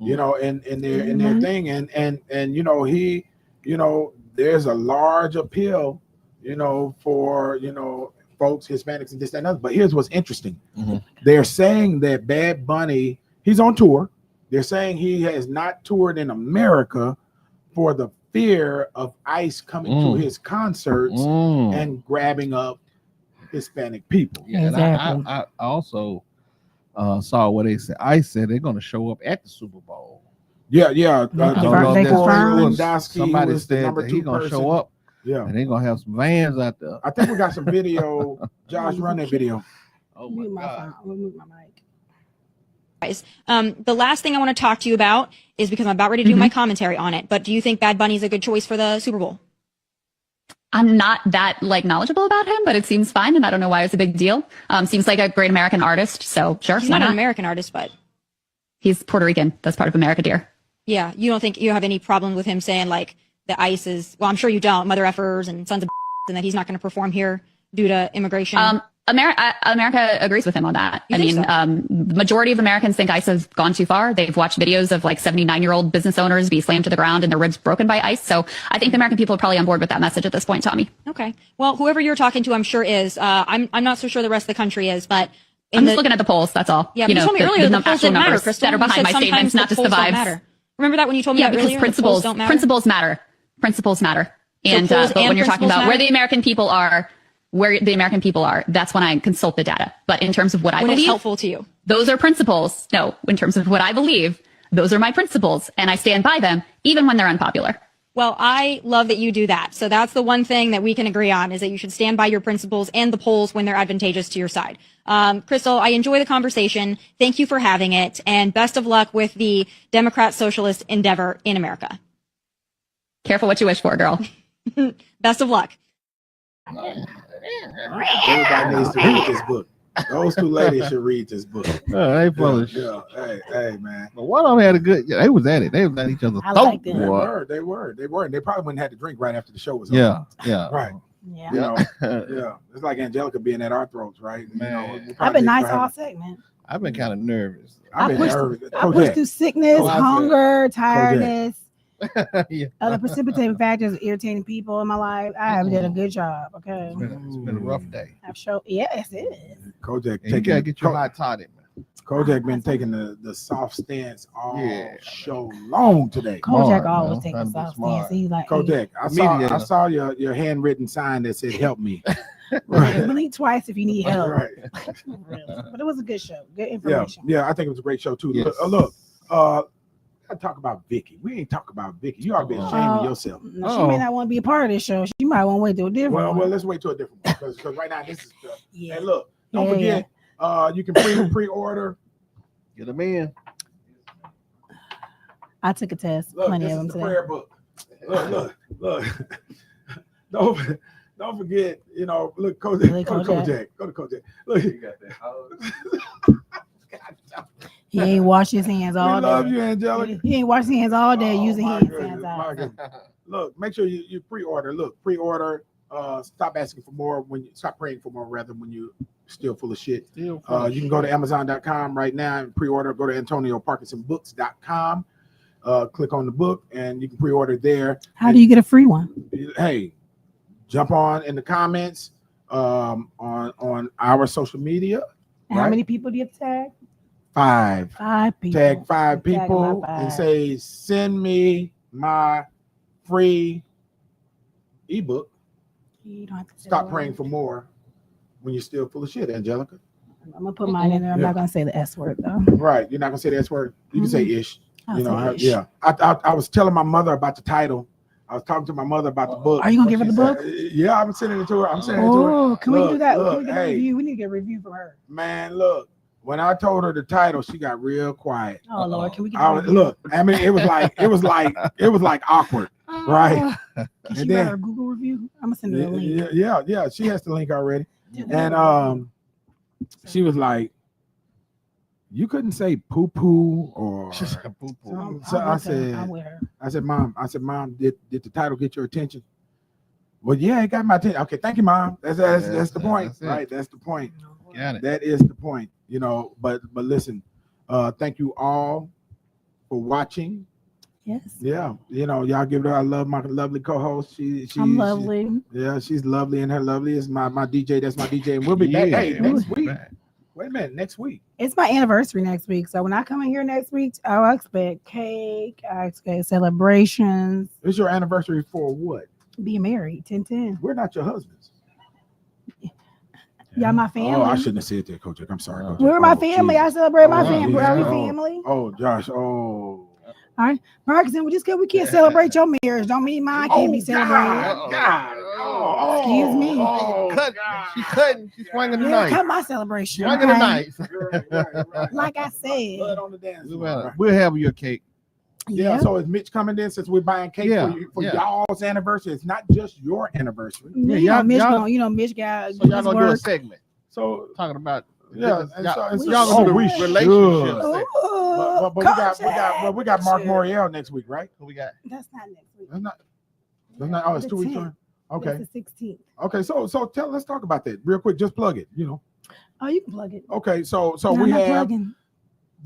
In their thing, and there's a large appeal, for folks, Hispanics and this, that, and other. But here's what's interesting: they're saying that Bad Bunny, he's on tour. They're saying he has not toured in America for the fear of ICE coming to his concerts and grabbing up Hispanic people. Yeah, exactly. I also saw what they said. I said they're going to show up at the Super Bowl. Yeah. Somebody said that he's going to show up. Yeah, and they're going to have some vans out there. I think we got some video. Josh, run that video. Oh my God. Mute my mic. Guys, the last thing I want to talk to you about is because I'm about ready to do my commentary on it. But do you think Bad Bunny is a good choice for the Super Bowl? I'm not that knowledgeable about him, but it seems fine, and I don't know why it's a big deal. Seems like a great American artist, so sure. He's not an American artist, but he's Puerto Rican. That's part of America, dear. Yeah, you don't think you have any problem with him saying like the ICE is? Well, I'm sure you don't. Mother effers and sons of and that he's not going to perform here due to immigration. America agrees with him on that. The majority of Americans think ICE has gone too far. They've watched videos of like 79-year-old business owners be slammed to the ground and their ribs broken by ICE. So I think the American people are probably on board with that message at this point, Tommy. Okay. Well, whoever you're talking to, I'm sure is. I'm not so sure the rest of the country is, but I'm just looking at the polls. That's all. Yeah, but you told me earlier the polls didn't matter, Crystal. That are behind my statements, not just the vibes. Remember that when you told me that earlier? Principles don't matter? Principles matter. Principles matter. And but when you're talking about where the American people are, that's when I consult the data. But in terms of what I believe, it's helpful to you, those are principles. No, in terms of what I believe, those are my principles, and I stand by them even when they're unpopular. Well, I love that you do that. So that's the one thing that we can agree on, is that you should stand by your principles and the polls when they're advantageous to your side. Crystal, I enjoy the conversation. Thank you for having it, and best of luck with the Democrat socialist endeavor in America. Careful what you wish for, girl. Best of luck. Everybody needs to read this book. Those two ladies should read this book. They full of shit. Hey, man. But one of them had a good. They was at it. They was at each other's throat. They were. They probably wouldn't have to drink right after the show was over. Right. Yeah. It's like Angelica being at our throats, right? Man. I've been nice all segment. I've been kind of nervous. I pushed through sickness, hunger, tiredness. Other precipitating factors, irritating people in my life. I have done a good job. Okay, it's been a rough day. I've showed. Yes, it is. Kojak, you gotta get your hot toddy, man. Kojak been taking the soft stance all show long today. Kojak always takes a soft stance. He's like, Kojak, I saw your handwritten sign that said "Help me." Right. Blink twice if you need help. Right. But it was a good show. Good information. Yeah, I think it was a great show too. Yes. Look, I talk about Vicky. We ain't talk about Vicky. You ought to be ashamed of yourself. No, she may not want to be a part of this show. She might want to wait to a different one. Well, let's wait to a different one because right now this is stuff. Yeah. And look, don't forget, you can pre-order. Get them in. I took a test. Look, Plenty this of them is the today. prayer book. Look. Don't forget, look, Kojak. Go to Kojak. Look, you got that. He ain't washed his hands all day. We love you, Angelica. He ain't washed his hands all day using hand sanitizer. Look, make sure you pre-order. Look, pre-order. Stop asking for more stop praying for more rather when you're still full of shit. You can go to Amazon.com right now and pre-order. Go to AntonioParkinsonBooks.com. Click on the book and you can pre-order there. How do you get a free one? Hey, jump on in the comments on our social media. And how many people do you have to tag? 5 people. Tag 5 people and say, send me my free ebook. You don't have to Stop praying for more when you're still full of shit, Angelica. I'm gonna put mine in there. I'm not gonna say the S word though. Right. You're not gonna say the S word. You can say ish. I was telling my mother about the title. I was talking to my mother about the book. Are you gonna give her the book? Yeah, I'm sending it to her. Can we do that? Can we get a review? We need to get a review from her. Man, look. When I told her the title, she got real quiet. Oh Lord, can we get a review? Look, I mean, it was like awkward, right? Can she write her Google review? I'm gonna send her a link. Yeah, she has the link already. And she was like, you couldn't say poo poo or poo poo. So I said, Mom, did the title get your attention? Well, yeah, it got my attention. Okay, thank you, Mom. That's the point, right? That's the point. Got it. That is the point, but listen, thank you all for watching. Yes. Yeah, y'all give her. I love my lovely co-host. I'm lovely. She's lovely, and her lovely is my DJ. That's my DJ, and we'll be back. Hey, next week. Wait a minute, next week. It's my anniversary next week. So when I come in here next week, I'll expect cake. I expect celebrations. It's your anniversary for what? Being married, 10-10. We're not your husbands. Y'all my family. Oh, I shouldn't have said that, Coach. I'm sorry, Coach. We're my family. I celebrate my family. Are we family? Oh, Josh. Oh. All right, Parkinson. Just because we can't celebrate your marriage, don't mean mine can't be celebrated. God. Excuse me. She's cutting. She's swinging the knife. Cut my celebration. Swinging the knife. Right. Like I said. Blood on the dance floor. We'll have your cake. Yeah. So is Mitch coming in since we're buying cake for y'all's anniversary? It's not just your anniversary. Mitch got. So y'all gonna do a segment. So talking about. Yeah, y'all gonna do a relationship. But we got Mark Morial next week, right? Who we got? That's not next week. That's not. It's 2 weeks on. Okay. That's the 16th. Okay, so let's talk about that real quick. Just plug it, Oh, you can plug it. Okay, so No, we I'm not have plugging.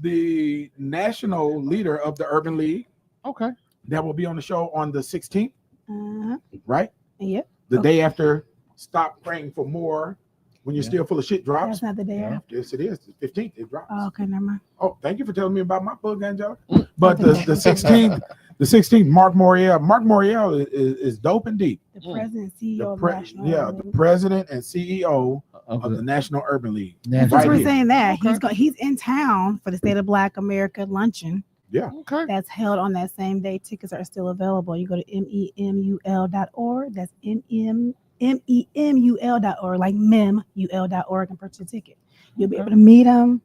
the national leader of the Urban League. Okay. That will be on the show on the 16th, Uh-huh. right? Yep. The day after Stop Praying for More When You're Still Full of Shit drops. That's not the day after. Yes, it is. The 15th, it drops. Oh, okay, never mind. Oh, thank you for telling me about my plug, Angela. But the 16th, Mark Morial. Mark Morial is dope and deep. The president, CEO of National. The president and CEO of the National Urban League. Since we're saying that, he's in town for the State of Black America luncheon. Yeah. Okay. That's held on that same day. Tickets are still available. You go to memul.org. That's memul.org, like memul.org, and purchase a ticket. You'll be able to meet him.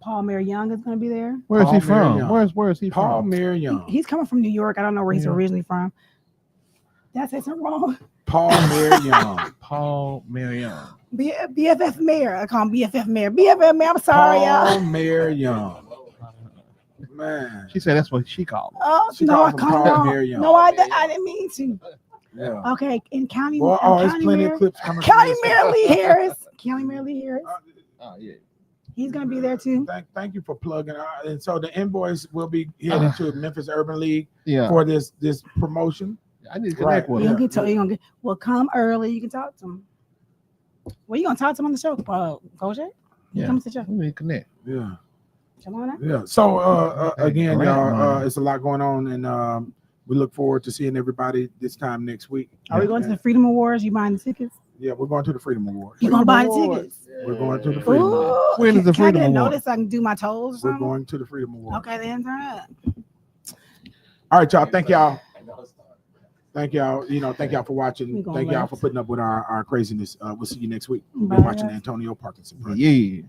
Paul Mayor Young is going to be there. Where is he from? Where is he from? Paul Mayor Young. He's coming from New York. I don't know where he's originally from. Did I say something wrong? Paul Mayor Young. Paul Mayor Young. BFF Mayor. I call him BFF Mayor. BFF Mayor. I'm sorry, Paul y'all. Mayor Young. Man. She said that's what she called him. Oh, She no, I called him called Paul him. Mayor Young. No, I didn't mean to. Yeah. Okay, in County Well, there's County plenty Mayor, of clips coming. County from Mayor Lee Harris. County Mayor Lee Harris. Oh yeah. He's gonna be there too. Thank you for plugging. And so the invoice will be headed to Memphis Urban League for this promotion. I need to connect with him. Well, come early. You can talk to him. Well, you gonna talk to him on the show, Kosher? Yeah. Come to the show. We need to connect. Yeah. Come on out. Yeah. So again, Grant y'all, money. it's a lot going on, and we look forward to seeing everybody this time next week. Are we going to the Freedom Awards? You buying the tickets? Yeah, we're going to the Freedom Awards. You gonna buy the tickets? We're going to the Freedom Awards. Ooh, When is the can I Freedom get a Award? notice so I can do my toes or We're something? going to the Freedom Awards. Okay, then turn up. All right, y'all. Thank y'all. Thank y'all. Thank y'all for watching. We gonna Thank y'all laugh. for putting up with our craziness. We'll see you next week. We've Bye, been watching guys. Antonio Parkinson. Yeah.